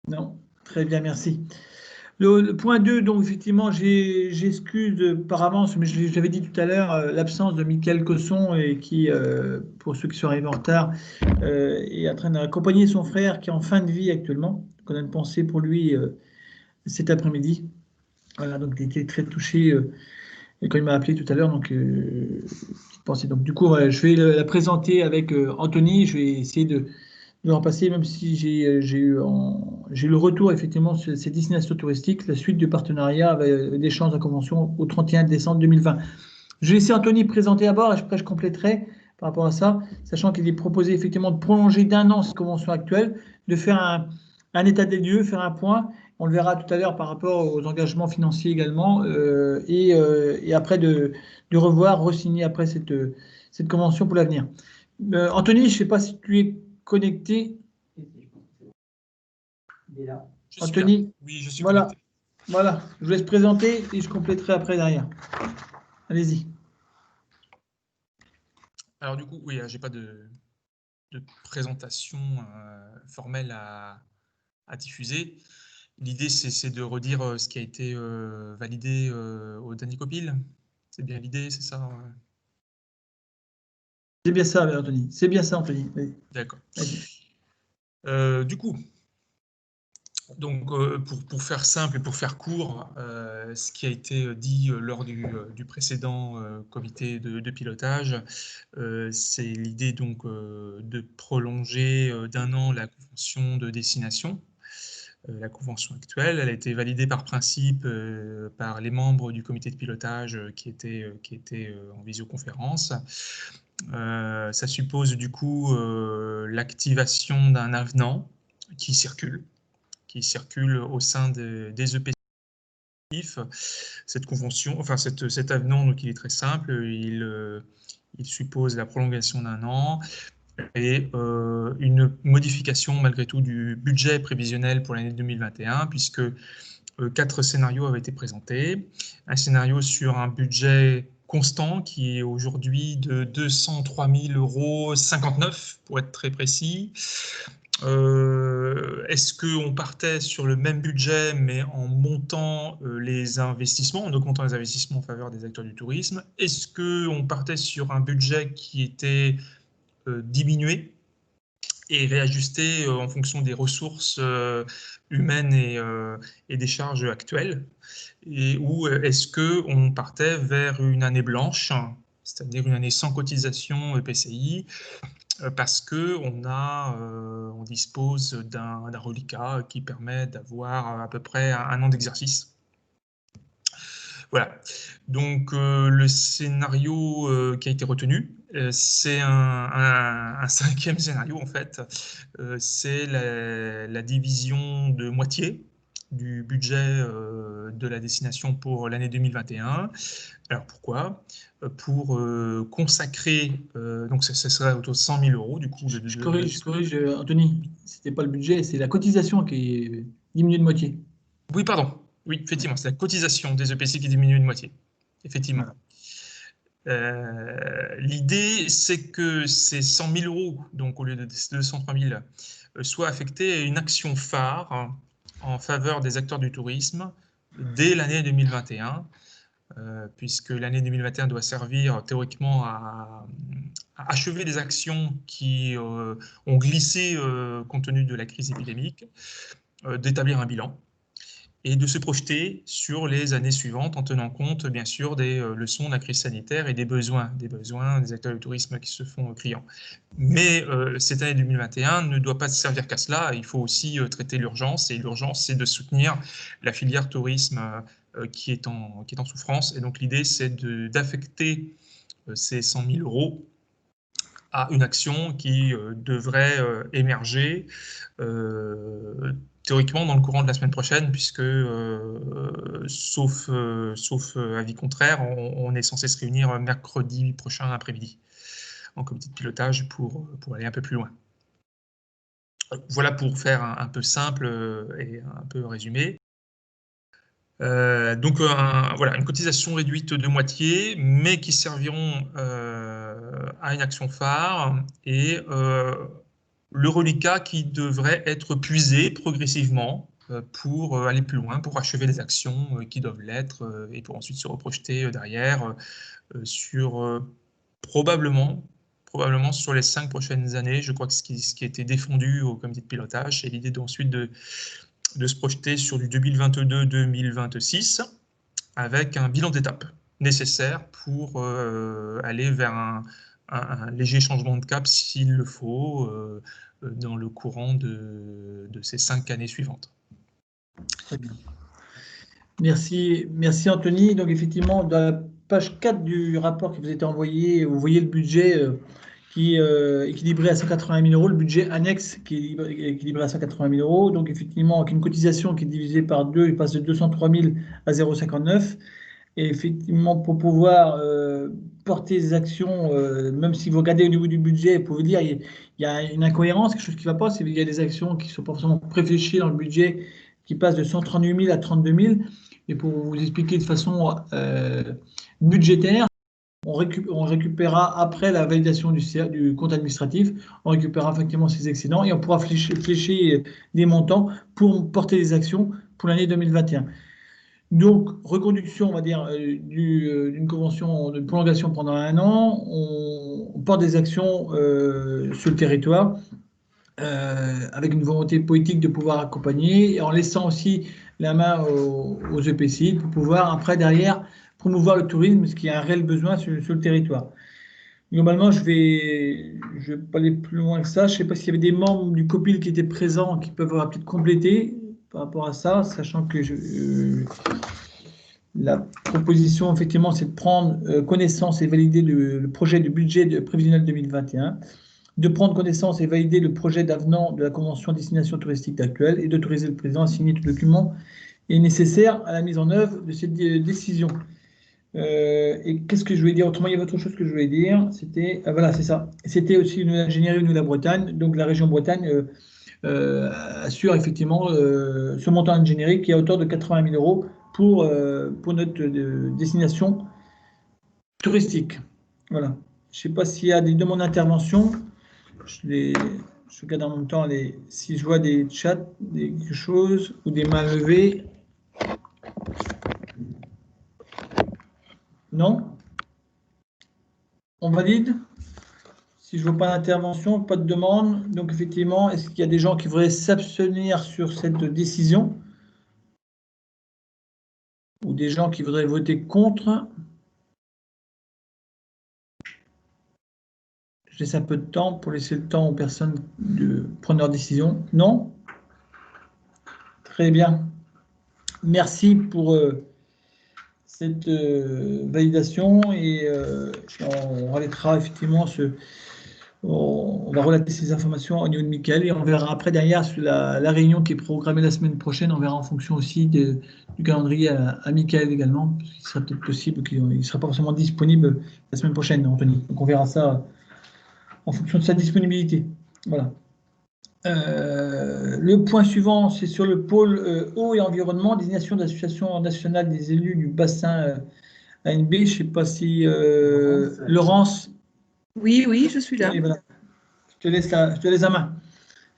Non. Très bien, merci. Le point 2, donc effectivement, j'excuse par avance, mais j'avais dit tout à l'heure, l'absence de Mickaël Cosson, et qui, pour ceux qui sont arrivés en retard, est en train d'accompagner son frère qui est en fin de vie actuellement. On a une pensée pour lui cet après-midi. Voilà, donc il était très touché et quand il m'a appelé tout à l'heure, donc petite pensée. Donc du coup, voilà, je vais la présenter avec Anthony. Je vais essayer de remplacer, même si j'ai eu le retour effectivement sur ces destinations touristiques, la suite du partenariat avec des chances de convention au 31 décembre 2020. Je vais laisser Anthony présenter à bord, et après je compléterai par rapport à ça, sachant qu'il est proposé effectivement de prolonger d'1 an cette convention actuelle, de faire un état des lieux, faire un point. On le verra tout à l'heure par rapport aux engagements financiers également, et après de revoir, re-signer après cette convention pour l'avenir. Anthony, je ne sais pas si tu es connecté. Il est là. Anthony, oui, je suis voilà. connecté. Voilà, je vous laisse présenter et je compléterai après derrière. Allez-y. Alors du coup, oui, j'ai pas de présentation formelle à diffuser. L'idée, c'est de redire ce qui a été validé au dernier COPIL. C'est bien l'idée, c'est ça? C'est bien ça, Anthony. C'est bien ça, Anthony. D'accord. Du coup, donc, pour faire simple et pour faire court, ce qui a été dit lors du précédent comité de pilotage, c'est l'idée donc de prolonger d'1 an la convention de destination. La convention actuelle, elle a été validée par principe par les membres du comité de pilotage qui étaient en visioconférence. Ça suppose du coup l'activation d'un avenant qui circule au sein des EPCF. Cette convention, enfin cet avenant, donc il est très simple, il suppose la prolongation d'1 an et une modification malgré tout du budget prévisionnel pour l'année 2021, puisque 4 scénarios avaient été présentés. Un scénario sur un budget constant qui est aujourd'hui de 203 000,59 € pour être très précis. Est-ce qu'on partait sur le même budget mais en montant les investissements, en augmentant les investissements en faveur des acteurs du tourisme? Est-ce qu'on partait sur un budget qui était diminué et réajusté en fonction des ressources humaines et des charges actuelles? Ou est-ce qu'on partait vers une année blanche, c'est-à-dire une année sans cotisation EPCI, parce qu'on dispose d'un reliquat qui permet d'avoir à peu près 1 an d'exercice. Voilà. Donc, le scénario qui a été retenu, c'est un 5e scénario, en fait. C'est la division de moitié du budget de la destination pour l'année 2021. Alors pourquoi? Pour consacrer, donc ce serait autour de 100 000 euros du coup. Je corrige, Anthony, c'était pas le budget, c'est la cotisation qui est diminuée de moitié. Oui, pardon. Oui, effectivement, c'est la cotisation des EPCI qui diminue de moitié. Effectivement. Voilà. L'idée, c'est que ces 100 000 euros, donc au lieu de 203 000, soient affectés à une action phare en faveur des acteurs du tourisme dès l'année 2021, puisque l'année 2021 doit servir théoriquement à achever les actions qui ont glissé compte tenu de la crise épidémique, d'établir un bilan et de se projeter sur les années suivantes en tenant compte, bien sûr, des leçons de la crise sanitaire et des besoins des acteurs du tourisme qui se font criants. Mais cette année 2021 ne doit pas servir qu'à cela, il faut aussi traiter l'urgence, et l'urgence, c'est de soutenir la filière tourisme qui est en souffrance. Et donc l'idée, c'est d'affecter ces 100 000 euros à une action qui devrait émerger théoriquement dans le courant de la semaine prochaine, puisque, sauf avis contraire, on est censé se réunir mercredi prochain après-midi en comité de pilotage pour aller un peu plus loin. Voilà pour faire un peu simple et un peu résumé. Donc voilà, une cotisation réduite de moitié, mais qui serviront à une action phare, et le reliquat qui devrait être puisé progressivement pour aller plus loin, pour achever les actions qui doivent l'être, et pour ensuite se reprojeter derrière sur probablement sur les 5 prochaines années. Je crois que ce qui a été défendu au comité de pilotage, c'est l'idée ensuite de se projeter sur du 2022-2026 avec un bilan d'étape nécessaire pour aller vers un léger changement de cap s'il le faut dans le courant de ces 5 années suivantes. Très bien. Merci Anthony. Donc effectivement, dans la page 4 du rapport qui vous a été envoyé, vous voyez le budget qui est équilibré à 180 000 euros, le budget annexe qui est équilibré à 180 000 euros. Donc effectivement, avec une cotisation qui est divisée par 2, il passe de 203 000 à 0,59. Et effectivement, pour pouvoir porter des actions, même si vous regardez au niveau du budget, vous pouvez dire il y a une incohérence, quelque chose qui ne va pas, c'est qu'il y a des actions qui ne sont pas forcément réfléchies dans le budget, qui passent de 138 000 à 32 000. Et pour vous expliquer de façon budgétaire, on récupérera après la validation du compte administratif, on récupérera effectivement ces excédents et on pourra flécher des montants pour porter des actions pour l'année 2021. Donc, reconduction, on va dire, d'une convention de prolongation pendant 1 an, on porte des actions sur le territoire avec une volonté politique de pouvoir accompagner et en laissant aussi la main aux EPCI pour pouvoir, après, derrière, promouvoir le tourisme, ce qui a un réel besoin sur le territoire. Globalement, je vais pas aller plus loin que ça. Je ne sais pas s'il y avait des membres du COPIL qui étaient présents, qui peuvent peut-être compléter par rapport à ça, sachant que la proposition, effectivement, c'est de prendre connaissance et valider le projet de budget prévisionnel 2021, de prendre connaissance et valider le projet d'avenant de la convention destination touristique actuelle et d'autoriser le président à signer tout document est nécessaire à la mise en œuvre de cette décision. Et qu'est-ce que je voulais dire autrement? Il y avait autre chose que je voulais dire. C'était, voilà, c'est ça. C'était aussi une ingénierie au niveau de la Bretagne. Donc la région Bretagne assure effectivement ce montant d'ingénierie qui est à hauteur de 80 000 euros pour notre destination touristique. Voilà. Je ne sais pas s'il y a des demandes d'intervention. Je regarde en même temps si je vois des chats, quelque chose, ou des mains levées. Non? On valide? Si je ne vois pas d'intervention, pas de demande. Donc effectivement, est-ce qu'il y a des gens qui voudraient s'abstenir sur cette décision? Ou des gens qui voudraient voter contre? Je laisse un peu de temps pour laisser le temps aux personnes de prendre leur décision. Non? Très bien. Merci pour cette validation et on relayera effectivement On va relater ces informations au niveau de Michael et on verra après derrière sur la réunion qui est programmée la semaine prochaine. On verra en fonction aussi du calendrier à Michael également, parce qu'il sera peut-être possible qu'il ne sera pas forcément disponible la semaine prochaine, Anthony. Donc on verra ça en fonction de sa disponibilité. Voilà. Le point suivant, c'est sur le pôle eau et environnement, désignation de l'Association nationale des élus du bassin ANB. Je ne sais pas si Laurence. Oui, oui, je suis là. Oui, voilà. Je te laisse la main.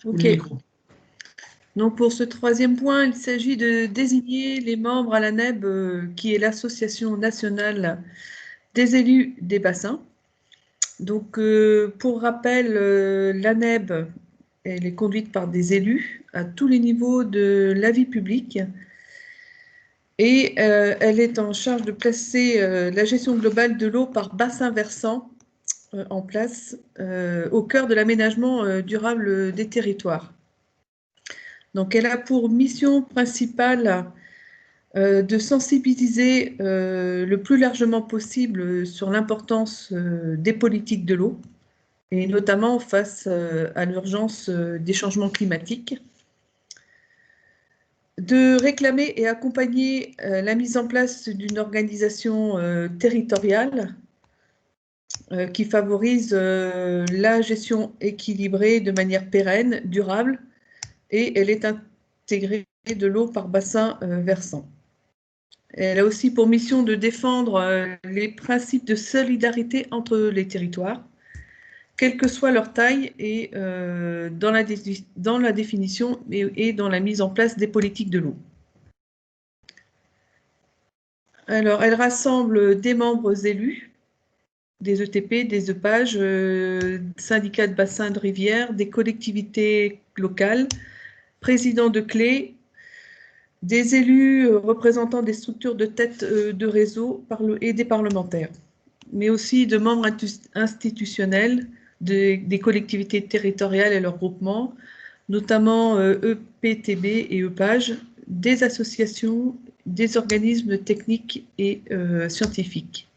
Ok. Le micro. Donc pour ce troisième point, il s'agit de désigner les membres à l'ANEB, qui est l'Association nationale des élus des bassins. Donc pour rappel, l'ANEB, elle est conduite par des élus à tous les niveaux de la vie publique et elle est en charge de placer la gestion globale de l'eau par bassin versant en place au cœur de l'aménagement durable des territoires. Donc, elle a pour mission principale de sensibiliser le plus largement possible sur l'importance des politiques de l'eau, et notamment face à l'urgence des changements climatiques, de réclamer et accompagner la mise en place d'une organisation territoriale qui favorise la gestion équilibrée de manière pérenne, durable, et elle est intégrée de l'eau par bassin versant. Elle a aussi pour mission de défendre les principes de solidarité entre les territoires, quelle que soit leur taille, et dans la définition et dans la mise en place des politiques de l'eau. Alors, elle rassemble des membres élus, des ETP, des EPAGE, syndicats de bassins de rivières, des collectivités locales, présidents de clés, des élus représentant des structures de tête de réseau et des parlementaires, mais aussi de membres institutionnels des collectivités territoriales et leurs groupements, notamment EPTB et EPAGE, des associations, des organismes techniques et scientifiques.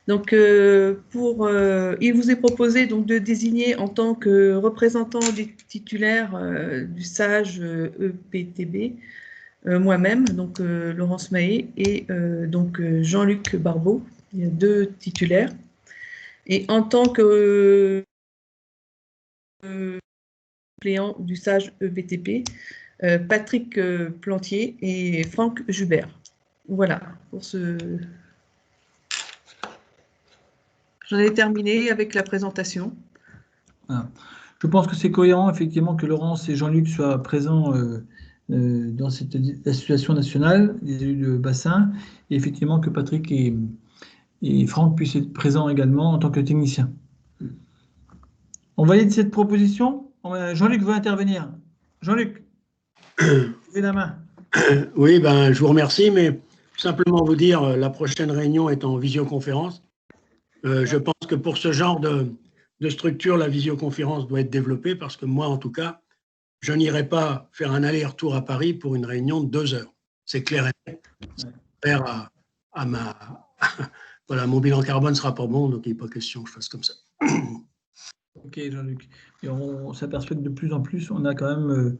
Donc, il vous est proposé donc de désigner en tant que représentant des titulaires du SAGE EPTB moi-même, donc Laurence Mahé, et donc Jean-Luc Barbeau. Il y a 2 titulaires. Et en tant que suppléant du SAGE EPTP, Patrick Plantier et Franck Jubert. Voilà, pour ce... J'en ai terminé avec la présentation. Voilà. Je pense que c'est cohérent, effectivement, que Laurence et Jean-Luc soient présents dans cette association nationale des élus de bassin, et effectivement que Patrick et Franck puissent être présents également en tant que techniciens. On valide cette proposition. Jean-Luc veut intervenir. Jean-Luc, levez la main. Oui, ben, je vous remercie, mais simplement vous dire, la prochaine réunion est en visioconférence. Je pense que pour ce genre de structure, la visioconférence doit être développée parce que moi, en tout cas, je n'irai pas faire un aller-retour à Paris pour une réunion de 2 heures. C'est clair et net. Faire voilà, mon bilan carbone ne sera pas bon, donc il n'est pas question que je fasse comme ça. Ok, Jean-Luc. Et on s'aperçoit que de plus en plus, on a quand même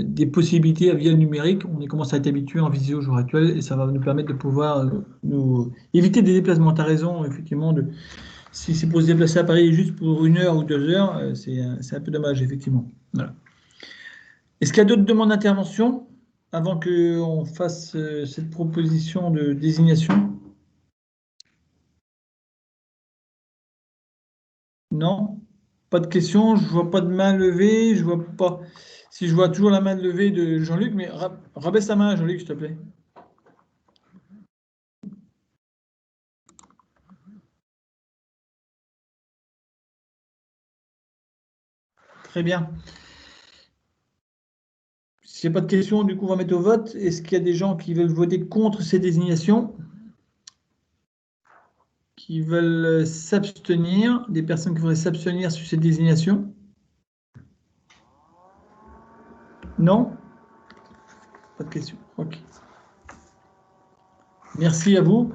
des possibilités via le numérique. On commence à être habitué en visio au jour actuel et ça va nous permettre de pouvoir nous éviter des déplacements. Tu as raison, effectivement. Si c'est pour se déplacer à Paris juste pour 1 heure ou 2 heures, c'est un peu dommage, effectivement. Voilà. Est-ce qu'il y a d'autres demandes d'intervention avant qu'on fasse cette proposition de désignation? Non? Pas de questions? Je ne vois pas de main levée. Je vois pas. Si je vois toujours la main levée de Jean-Luc, mais rabaisse la main, Jean-Luc, s'il te plaît. Très bien. S'il n'y a pas de questions, du coup, on va mettre au vote. Est-ce qu'il y a des gens qui veulent voter contre ces désignations? Qui veulent s'abstenir? Des personnes qui voudraient s'abstenir sur ces désignations? Non? Pas de questions. OK. Merci à vous.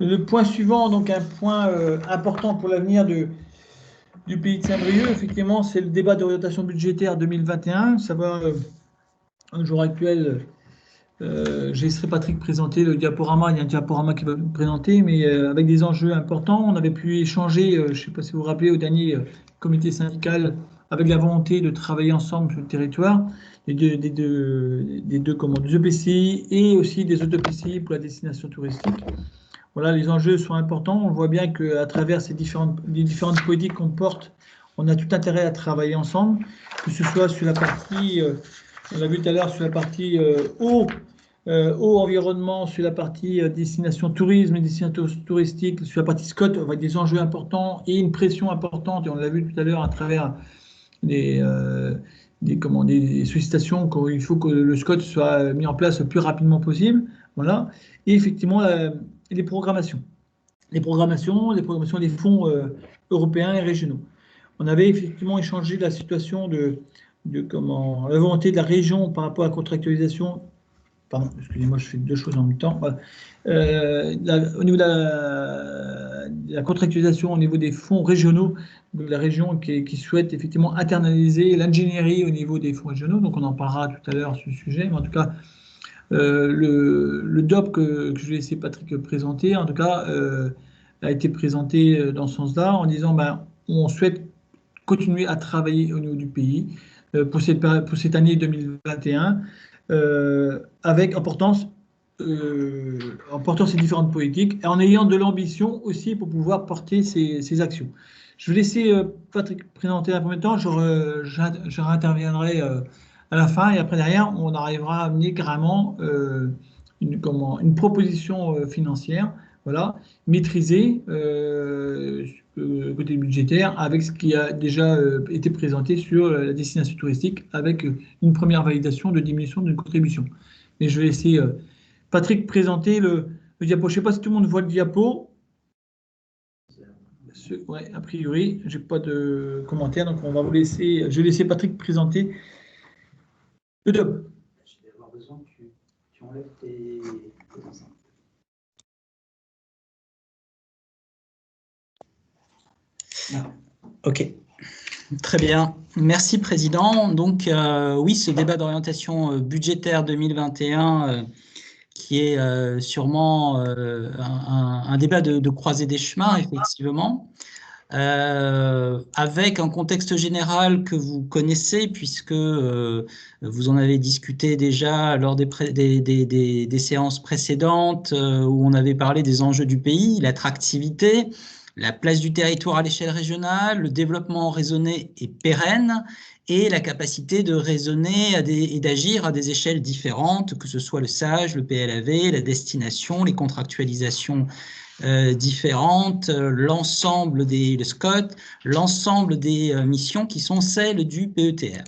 Le point suivant, donc un point important pour l'avenir du pays de Saint-Brieuc, effectivement, c'est le débat d'orientation budgétaire 2021. Savoir, au jour actuel, j'ai laissé Patrick présenter le diaporama. Il y a un diaporama qui va me présenter, mais avec des enjeux importants. On avait pu échanger, je ne sais pas si vous vous rappelez, au dernier comité syndical, avec la volonté de travailler ensemble sur le territoire, des EPCI et aussi des autres EPCI pour la destination touristique. Voilà, les enjeux sont importants. On voit bien qu'à travers les différentes politiques qu'on porte, on a tout intérêt à travailler ensemble, que ce soit sur la partie, on l'a vu tout à l'heure, sur la partie eau environnement, sur la partie destination tourisme et destination touristique, sur la partie SCOT, avec des enjeux importants et une pression importante, et on l'a vu tout à l'heure à travers des sollicitations qu'il faut que le SCOT soit mis en place le plus rapidement possible. Voilà. Et effectivement, les programmations. Les programmations des fonds européens et régionaux. On avait effectivement échangé de la situation de la volonté de la région par rapport à la contractualisation. Pardon, excusez-moi, je fais deux choses en même temps. Voilà. Au niveau de la contractualisation, au niveau des fonds régionaux de la région qui souhaite effectivement internaliser l'ingénierie au niveau des fonds régionaux. Donc, on en parlera tout à l'heure sur ce sujet. Mais en tout cas, le DOP que je vais laisser Patrick présenter, en tout cas, a été présenté dans ce sens-là en disant on souhaite continuer à travailler au niveau du pays pour cette année 2021 avec en portant ces différentes politiques et en ayant de l'ambition aussi pour pouvoir porter ces actions. Je vais laisser Patrick présenter un premier temps, je réinterviendrai à la fin et après derrière on arrivera à amener carrément une proposition financière, voilà, maîtrisée côté budgétaire avec ce qui a déjà été présenté sur la destination touristique avec une première validation de diminution de contribution. Mais je vais laisser Patrick présenter le diapo. Je ne sais pas si tout le monde voit le diapo. Ouais, a priori, je n'ai pas de commentaires, donc on va vous laisser. Je vais laisser Patrick présenter le DOP. Je vais avoir besoin que tu enlèves tes enceintes. Ok, très bien. Merci, Président. Donc, oui, ce débat d'orientation budgétaire 2021 qui est sûrement un débat de croisée des chemins, effectivement, avec un contexte général que vous connaissez, puisque vous en avez discuté déjà lors des séances précédentes, où on avait parlé des enjeux du pays, l'attractivité, la place du territoire à l'échelle régionale, le développement raisonné et pérenne, et la capacité de raisonner et d'agir à des échelles différentes, que ce soit le SAGE, le PLAV, la destination, les contractualisations différentes, l'ensemble le SCOT, l'ensemble des missions qui sont celles du PETR.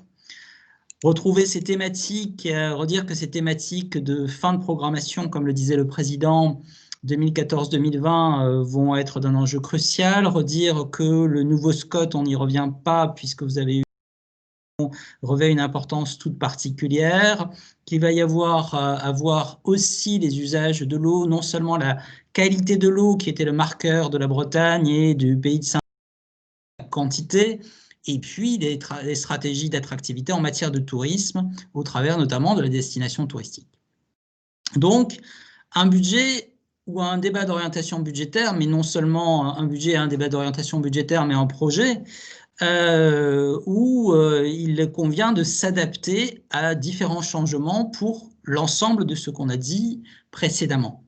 Retrouver ces thématiques, redire que ces thématiques de fin de programmation, comme le disait le Président, 2014-2020 vont être d'un enjeu crucial, redire que le nouveau SCOT, on n'y revient pas puisque vous avez eu revêt une importance toute particulière, qu'il va y avoir aussi les usages de l'eau, non seulement la qualité de l'eau qui était le marqueur de la Bretagne et du pays de Saint-Brieuc, la quantité, et puis les stratégies d'attractivité en matière de tourisme, au travers notamment de la destination touristique. Donc, un budget ou un débat d'orientation budgétaire, mais non seulement un budget et un débat d'orientation budgétaire, mais un projet, où il convient de s'adapter à différents changements pour l'ensemble de ce qu'on a dit précédemment.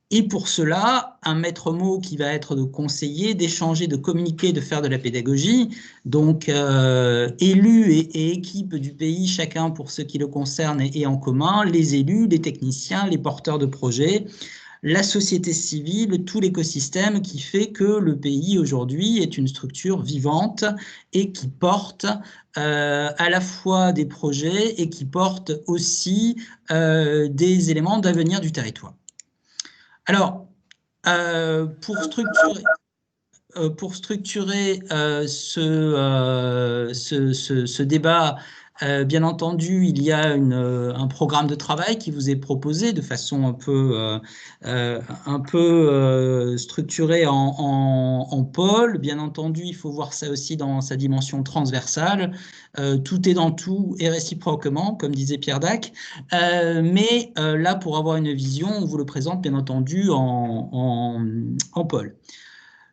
Et pour cela, un maître mot qui va être de conseiller, d'échanger, de communiquer, de faire de la pédagogie, donc élus et équipes du pays, chacun pour ce qui le concerne et en commun, les élus, les techniciens, les porteurs de projets, la société civile, tout l'écosystème qui fait que le pays aujourd'hui est une structure vivante et qui porte à la fois des projets et qui porte aussi des éléments d'avenir du territoire. Alors, pour structurer ce débat, Bien entendu, il y a un programme de travail qui vous est proposé de façon un peu structurée en pôle. Bien entendu, il faut voir ça aussi dans sa dimension transversale. Tout est dans tout et réciproquement, comme disait Pierre Dac. Mais là, pour avoir une vision, on vous le présente bien entendu en pôle.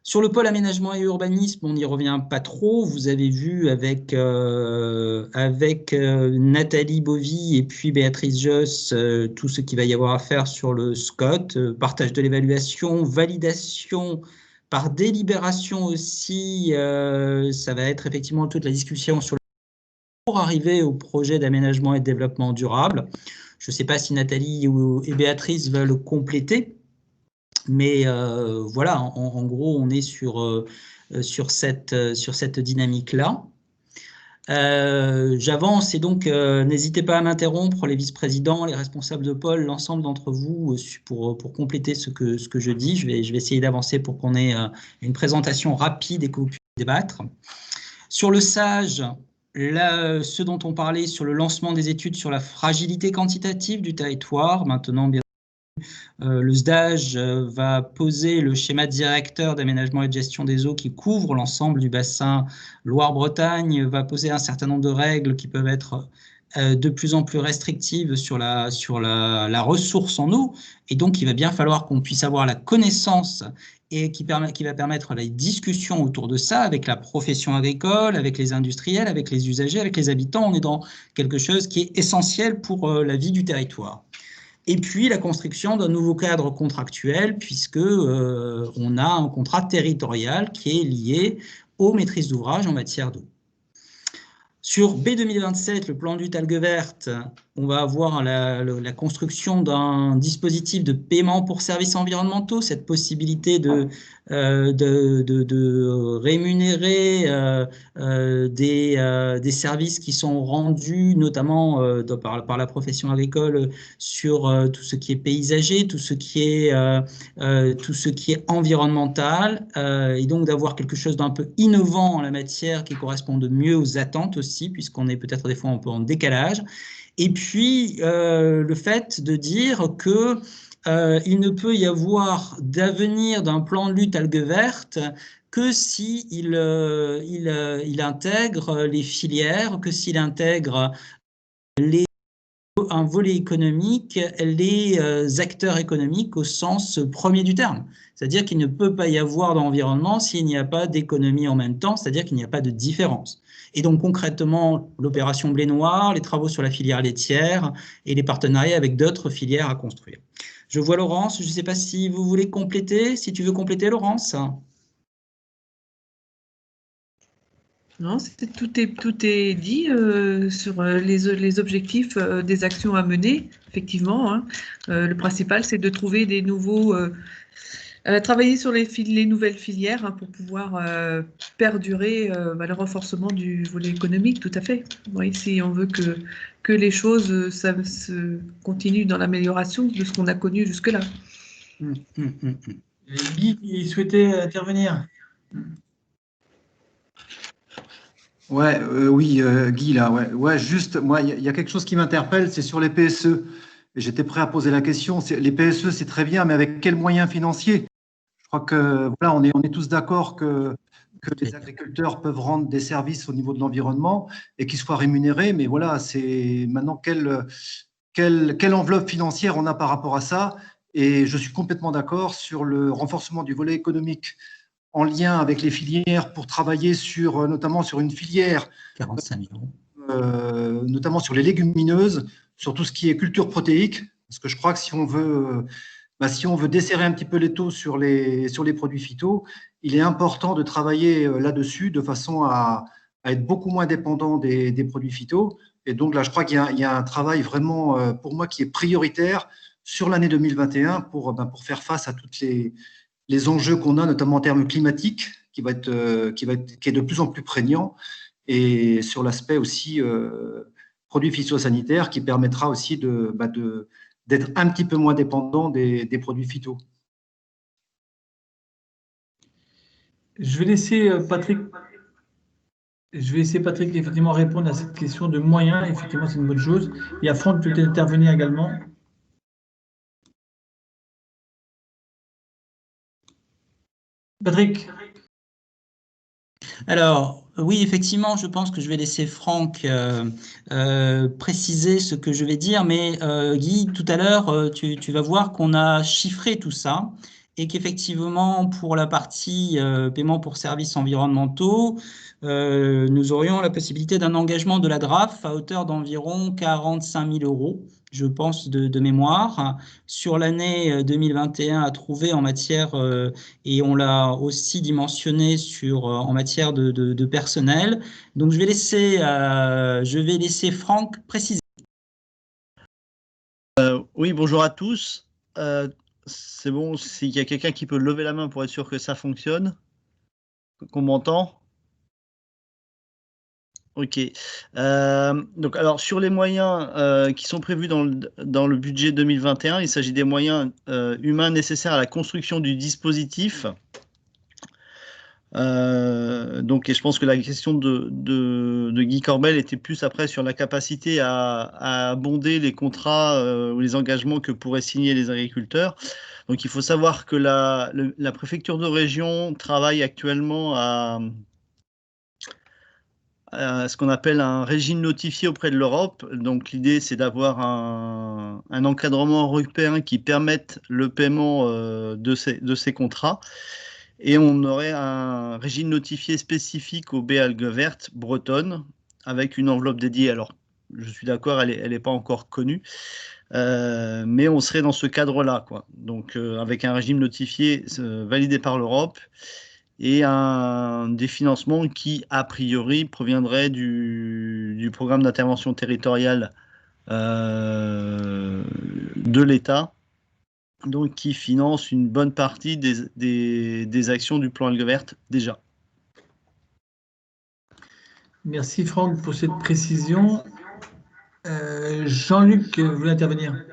Sur le pôle aménagement et urbanisme, on n'y revient pas trop. Vous avez vu avec Nathalie Bovy et puis Béatrice Josse tout ce qu'il va y avoir à faire sur le SCOT, partage de l'évaluation, validation par délibération aussi. Ça va être effectivement toute la discussion sur pour arriver au projet d'aménagement et de développement durable. Je ne sais pas si Nathalie et Béatrice veulent compléter. Mais voilà, en gros, on est sur cette dynamique-là. J'avance et donc n'hésitez pas à m'interrompre, les vice-présidents, les responsables de pôle, l'ensemble d'entre vous, pour compléter ce que je dis. Je vais essayer d'avancer pour qu'on ait une présentation rapide et que vous puissiez débattre. Sur le SAGE, ce dont on parlait sur le lancement des études sur la fragilité quantitative du territoire, maintenant, bien le SDAGE va poser le schéma directeur d'aménagement et de gestion des eaux qui couvre l'ensemble du bassin Loire-Bretagne, va poser un certain nombre de règles qui peuvent être de plus en plus restrictives sur la ressource en eau. Et donc, il va bien falloir qu'on puisse avoir la connaissance et qui va permettre la discussion autour de ça avec la profession agricole, avec les industriels, avec les usagers, avec les habitants. On est dans quelque chose qui est essentiel pour la vie du territoire. Et puis, la construction d'un nouveau cadre contractuel, puisque on a un contrat territorial qui est lié aux maîtrises d'ouvrage en matière d'eau. Sur B2027, le plan du Talgue Verte, on va avoir la construction d'un dispositif de paiement pour services environnementaux, cette possibilité de rémunérer des services qui sont rendus notamment par la profession agricole sur tout ce qui est paysager, tout ce qui est environnemental, et donc d'avoir quelque chose d'un peu innovant en la matière qui corresponde mieux aux attentes aussi, puisqu'on est peut-être des fois un peu en décalage. Et puis, le fait de dire que il ne peut y avoir d'avenir d'un plan de lutte algue verte que s'il intègre les filières, que s'il intègre un volet économique, les acteurs économiques au sens premier du terme. C'est-à-dire qu'il ne peut pas y avoir d'environnement s'il n'y a pas d'économie en même temps, c'est-à-dire qu'il n'y a pas de différence. Et donc concrètement, l'opération Blé Noir, les travaux sur la filière laitière et les partenariats avec d'autres filières à construire. Je vois Laurence, je ne sais pas si vous voulez compléter, si tu veux compléter Laurence. Non, tout est dit sur les objectifs des actions à mener, effectivement. Hein. Le principal, c'est de trouver des nouveaux... travailler sur les nouvelles filières hein, pour pouvoir perdurer le renforcement du volet économique, tout à fait. Oui, si on veut que les choses se continuent dans l'amélioration de ce qu'on a connu jusque-là. Guy, il souhaitait intervenir. Ouais, oui, Guy, là, ouais, juste, moi, il y a quelque chose qui m'interpelle, c'est sur les PSE. J'étais prêt à poser la question. Les PSE, c'est très bien, mais avec quels moyens financiers? Je crois que voilà, on est tous d'accord que les agriculteurs peuvent rendre des services au niveau de l'environnement et qu'ils soient rémunérés, mais voilà, c'est maintenant quelle enveloppe financière on a par rapport à ça. Et je suis complètement d'accord sur le renforcement du volet économique en lien avec les filières pour travailler notamment sur une filière, 45 millions. Notamment sur les légumineuses, sur tout ce qui est culture protéique, parce que je crois que si on veut desserrer un petit peu les taux sur les produits phyto, il est important de travailler là-dessus de façon à être beaucoup moins dépendant des produits phyto. Et donc là, je crois qu'il y a un travail vraiment, pour moi, qui est prioritaire sur l'année 2021 pour faire face à toutes les enjeux qu'on a, notamment en termes climatiques, qui est de plus en plus prégnant, et sur l'aspect aussi produits phytosanitaires, qui permettra aussi d'être un petit peu moins dépendant des produits phyto. Je vais laisser Patrick Je vais laisser Patrick effectivement répondre à cette question de moyens. Effectivement, c'est une bonne chose. Il y a Franck qui peut intervenir également. Patrick. Alors, oui, effectivement, je pense que je vais laisser Franck préciser ce que je vais dire, mais Guy, tout à l'heure, tu vas voir qu'on a chiffré tout ça et qu'effectivement, pour la partie paiement pour services environnementaux, nous aurions la possibilité d'un engagement de la DRAF à hauteur d'environ 45 000 €, je pense, de mémoire, sur l'année 2021 à trouver en matière, et on l'a aussi dimensionné en matière de personnel. Donc, je vais laisser Franck préciser. Oui, bonjour à tous. C'est bon, s'il y a quelqu'un qui peut lever la main pour être sûr que ça fonctionne, qu'on m'entend. Ok. Donc, alors, sur les moyens qui sont prévus dans le budget 2021, il s'agit des moyens humains nécessaires à la construction du dispositif. Donc, et je pense que la question de Guy Corbel était plus après sur la capacité à abonder les contrats ou les engagements que pourraient signer les agriculteurs. Donc, il faut savoir que la préfecture de région travaille actuellement à ce qu'on appelle un régime notifié auprès de l'Europe. Donc, l'idée, c'est d'avoir un encadrement européen qui permette le paiement de ces contrats. Et on aurait un régime notifié spécifique au Béalgevert bretonne, avec une enveloppe dédiée. Alors, je suis d'accord, elle n'est pas encore connue, mais on serait dans ce cadre-là, quoi. Donc, avec un régime notifié validé par l'Europe et des financements qui, a priori, proviendraient du programme d'intervention territoriale de l'État, donc qui finance une bonne partie des actions du plan Algevert déjà. Merci Franck pour cette précision. Jean-Luc, vous voulez intervenir?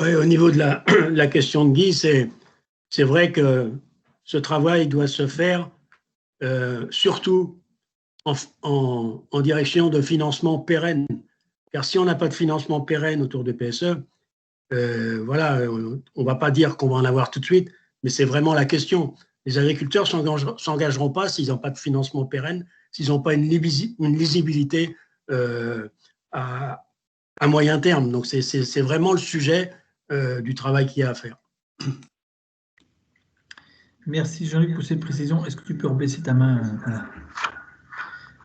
Oui, au niveau de la question de Guy, c'est vrai que ce travail doit se faire surtout en direction de financement pérenne. Car si on n'a pas de financement pérenne autour de PSE, voilà, on ne va pas dire qu'on va en avoir tout de suite, mais c'est vraiment la question. Les agriculteurs ne s'engageront pas s'ils n'ont pas de financement pérenne, s'ils n'ont pas une lisibilité à moyen terme. Donc, c'est vraiment le sujet du travail qu'il y a à faire. Merci Jean-Luc pour cette précision. Est-ce que tu peux rebaisser ta main? Voilà.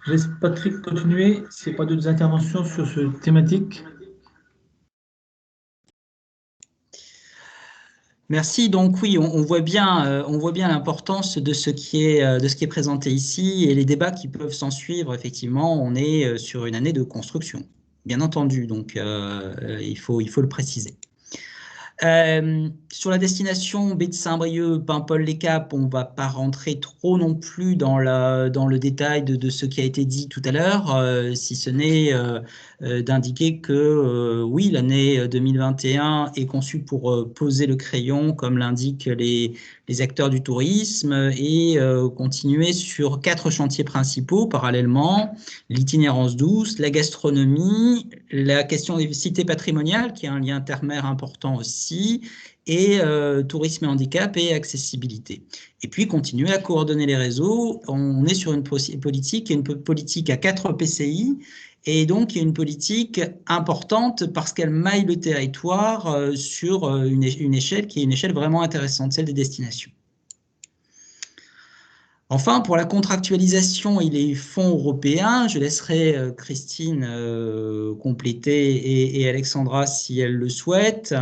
Je laisse Patrick continuer. S'il n'y a pas d'autres interventions sur cette thématique. Merci. Donc oui, on voit bien l'importance de ce qui est présenté ici et les débats qui peuvent s'en suivre. Effectivement, on est sur une année de construction, bien entendu. Donc il faut le préciser. Sur la destination baie de Saint-Brieuc, Paimpol-les-Caps, on ne va pas rentrer trop non plus dans le détail de ce qui a été dit tout à l'heure, si ce n'est d'indiquer que oui, l'année 2021 est conçue pour poser le crayon, comme l'indiquent les acteurs du tourisme, et continuer sur 4 chantiers principaux parallèlement: l'itinérance douce, la gastronomie, la question des cités patrimoniales, qui est un lien intermaire important aussi, et tourisme et handicap et accessibilité. Et puis continuer à coordonner les réseaux. On est sur une politique à 4 PCI, et donc une politique importante parce qu'elle maille le territoire sur une échelle qui est une échelle vraiment intéressante, celle des destinations. Enfin, pour la contractualisation et les fonds européens, je laisserai Christine compléter et Alexandra si elle le souhaite.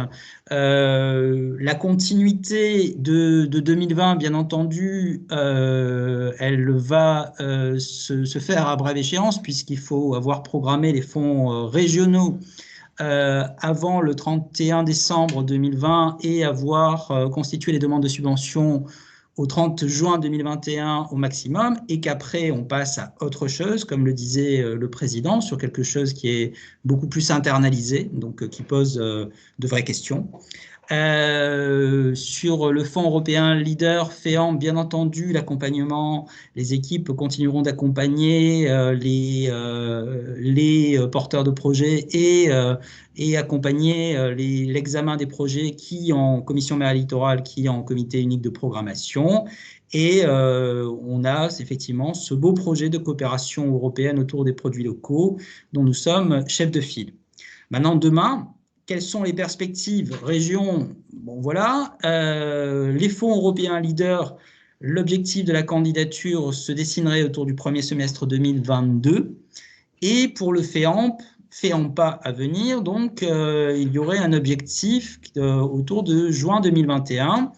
La continuité de 2020, bien entendu, elle va se faire à brève échéance, puisqu'il faut avoir programmé les fonds régionaux avant le 31 décembre 2020 et avoir constitué les demandes de subvention au 30 juin 2021 au maximum, et qu'après on passe à autre chose, comme le disait le président, sur quelque chose qui est beaucoup plus internalisé, donc qui pose de vraies questions. Sur le fonds européen Leader, FEAMP, bien entendu, l'accompagnement, les équipes continueront d'accompagner les porteurs de projets et accompagner l'examen des projets qui en commission maire littorale, qui en comité unique de programmation. Et on a effectivement ce beau projet de coopération européenne autour des produits locaux dont nous sommes chefs de file. Maintenant, demain, quelles sont les perspectives? Région, bon voilà. Les fonds européens leaders, l'objectif de la candidature se dessinerait autour du premier semestre 2022. Et pour le FEAMP pas à venir, donc il y aurait un objectif autour de juin 2021.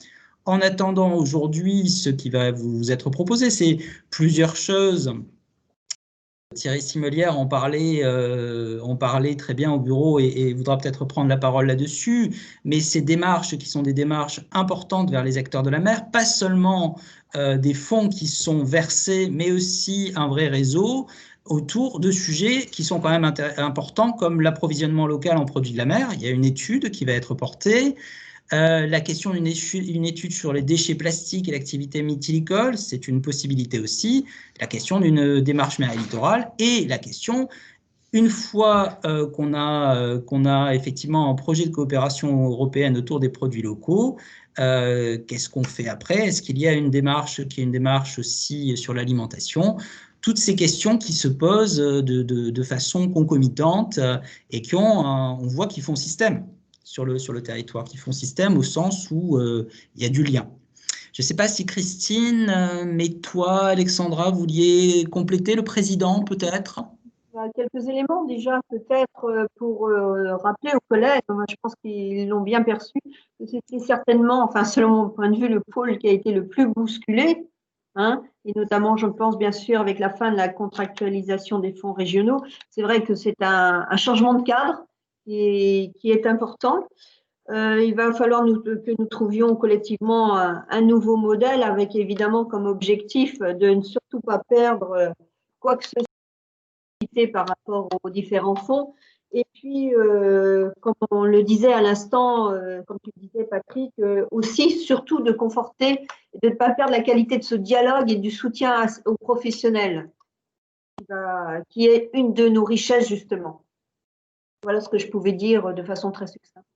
En attendant, aujourd'hui, ce qui va vous être proposé, c'est plusieurs choses. Thierry Simelière en parlait très bien au bureau et voudra peut-être prendre la parole là-dessus, mais ces démarches qui sont des démarches importantes vers les acteurs de la mer, pas seulement des fonds qui sont versés, mais aussi un vrai réseau autour de sujets qui sont quand même importants comme l'approvisionnement local en produits de la mer. Il y a une étude qui va être portée. La question d'une étude sur les déchets plastiques et l'activité mythilicole, c'est une possibilité aussi. La question d'une démarche mer littorale et la question, une fois qu'on a effectivement un projet de coopération européenne autour des produits locaux, qu'est-ce qu'on fait après? Est-ce qu'il y a une démarche qui est une démarche aussi sur l'alimentation? Toutes ces questions qui se posent de façon concomitante et on voit qu'ils font système sur le territoire, qui font système au sens où il y a du lien. Je ne sais pas si Christine, mais toi, Alexandra, vous vouliez compléter le président peut-être? Quelques éléments déjà peut-être pour rappeler aux collègues, moi, je pense qu'ils l'ont bien perçu, que c'était certainement, enfin selon mon point de vue, le pôle qui a été le plus bousculé, hein, et notamment je pense bien sûr avec la fin de la contractualisation des fonds régionaux. C'est vrai que c'est un changement de cadre qui est important. Il va falloir que nous trouvions collectivement un nouveau modèle avec évidemment comme objectif de ne surtout pas perdre quoi que ce soit par rapport aux différents fonds. Et puis, comme on le disait à l'instant, comme tu disais Patrick, aussi surtout de conforter et de ne pas perdre la qualité de ce dialogue et du soutien aux professionnels, qui est une de nos richesses justement. Voilà ce que je pouvais dire de façon très succincte.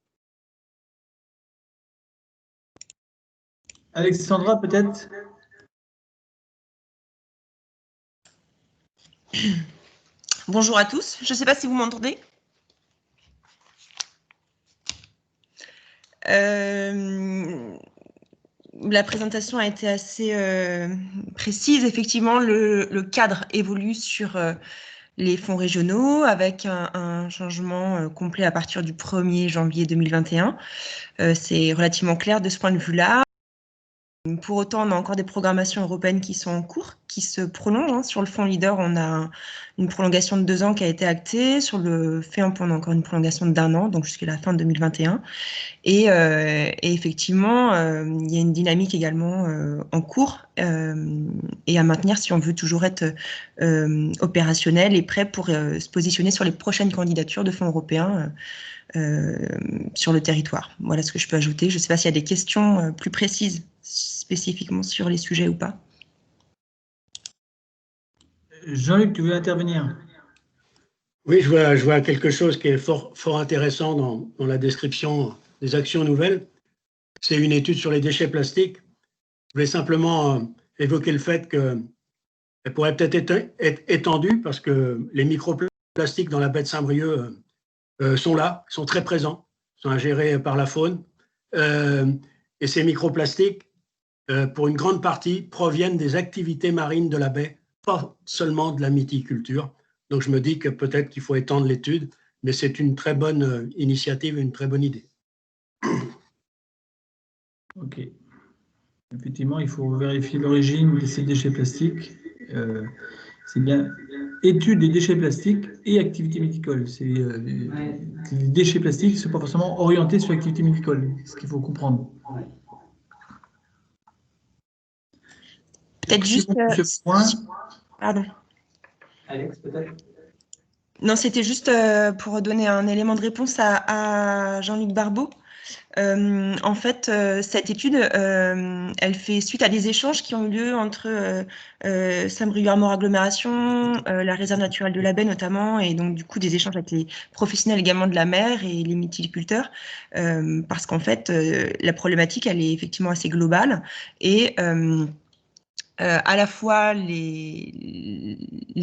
Alexandra, peut-être? Bonjour à tous. Je ne sais pas si vous m'entendez. La présentation a été assez précise. Effectivement, le cadre évolue sur les fonds régionaux avec un changement complet à partir du 1er janvier 2021. C'est relativement clair de ce point de vue-là. Pour autant, on a encore des programmations européennes qui sont en cours, qui se prolongent. Hein. Sur le fonds Leader, on a une prolongation de 2 ans qui a été actée. Sur le FEAMP, on a encore une prolongation d'1 an, donc jusqu'à la fin de 2021. Et effectivement, il y a une dynamique également en cours et à maintenir si on veut toujours être opérationnel et prêt pour se positionner sur les prochaines candidatures de fonds européens sur le territoire. Voilà ce que je peux ajouter. Je ne sais pas s'il y a des questions plus précises spécifiquement sur les sujets ou pas. Jean-Luc, tu veux intervenir? Oui, je vois quelque chose qui est fort intéressant dans la description des actions nouvelles. C'est une étude sur les déchets plastiques. Je voulais simplement évoquer le fait qu'elle pourrait peut-être être étendue parce que les microplastiques dans la baie de Saint-Brieuc sont là, sont très présents, sont ingérés par la faune. Et ces microplastiques, pour une grande partie, proviennent des activités marines de la baie, pas seulement de la mythiculture. Donc, je me dis que peut-être qu'il faut étendre l'étude, mais c'est une très bonne initiative et une très bonne idée. OK. Effectivement, il faut vérifier l'origine de ces déchets plastiques. C'est bien étude des déchets plastiques et activité mythicole. Les déchets plastiques ne sont pas forcément orientés sur l'activité mythicole, c'est ce qu'il faut comprendre. Peut-être juste... Pardon. Alex, peut-être? Non, c'était juste pour donner un élément de réponse à Jean-Luc Barbeau. En fait, cette étude, elle fait suite à des échanges qui ont eu lieu entre Saint-Brieuc-Armor Agglomération, la réserve naturelle de la baie notamment, et donc du coup des échanges avec les professionnels également de la mer et les mytiliculteurs, parce qu'en fait, la problématique, elle est effectivement assez globale et à la fois les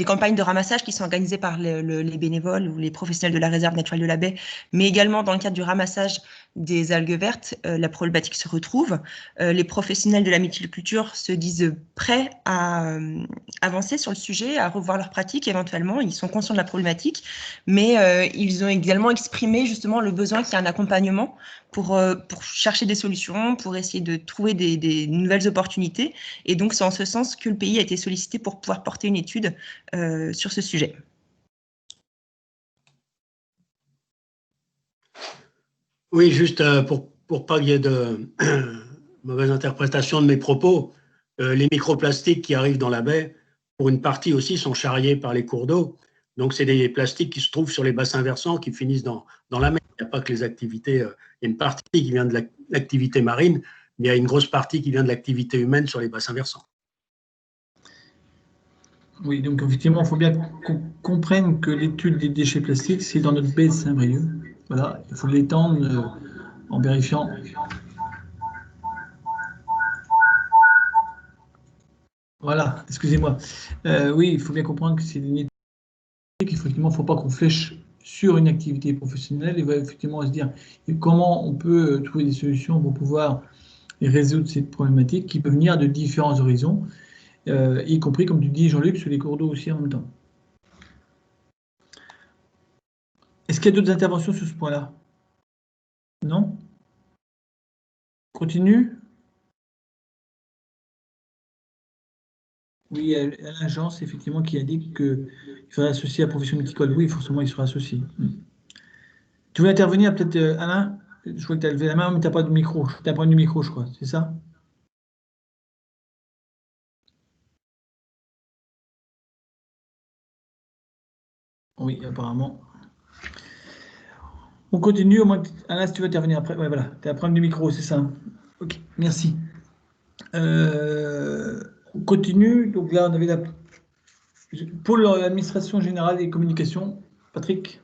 campagnes de ramassage qui sont organisées par les bénévoles ou les professionnels de la réserve naturelle de la baie, mais également dans le cadre du ramassage des algues vertes, la problématique se retrouve. Les professionnels de la mytiliculture se disent prêts à avancer sur le sujet, à revoir leurs pratiques éventuellement. Ils sont conscients de la problématique, mais ils ont également exprimé justement le besoin qu'il y ait un accompagnement pour chercher des solutions, pour essayer de trouver des nouvelles opportunités. Et donc, c'est en ce sens que le pays a été sollicité pour pouvoir porter une étude sur ce sujet. Oui, juste pour pas qu'il y ait de mauvaise interprétation de mes propos, les microplastiques qui arrivent dans la baie, pour une partie aussi, sont charriés par les cours d'eau. Donc, c'est des plastiques qui se trouvent sur les bassins versants qui finissent dans la mer. Il n'y a pas que les activités, il y a une partie qui vient de l'activité marine, mais il y a une grosse partie qui vient de l'activité humaine sur les bassins versants. Oui, donc effectivement, il faut bien qu'on comprenne que l'étude des déchets plastiques, c'est dans notre baie de Saint-Brieuc. Voilà, il faut l'étendre en vérifiant. Voilà, excusez-moi. Oui, il faut bien comprendre que c'est une étude. Effectivement, il ne faut pas qu'on flèche sur une activité professionnelle. Il va effectivement se dire comment on peut trouver des solutions pour pouvoir résoudre cette problématique qui peut venir de différents horizons, y compris, comme tu dis, Jean-Luc, sur les cours d'eau aussi en même temps. Est-ce qu'il y a d'autres interventions sur ce point-là? Non? Continue? Oui, Alain Jean, c'est effectivement qui a dit qu'il faudrait associer la profession viticole. Oui, forcément, il sera associé. Tu veux intervenir peut-être, Alain? Je vois que tu as levé la main, mais tu n'as pas de micro. Tu n'as pas de micro, je crois. C'est ça? Oui, apparemment. On continue, au moins, Alain, si tu veux intervenir après. Ouais, voilà, tu as un problème du micro, c'est ça. Ok, merci. On continue. Donc là, on avait pour l'administration générale et communication, Patrick.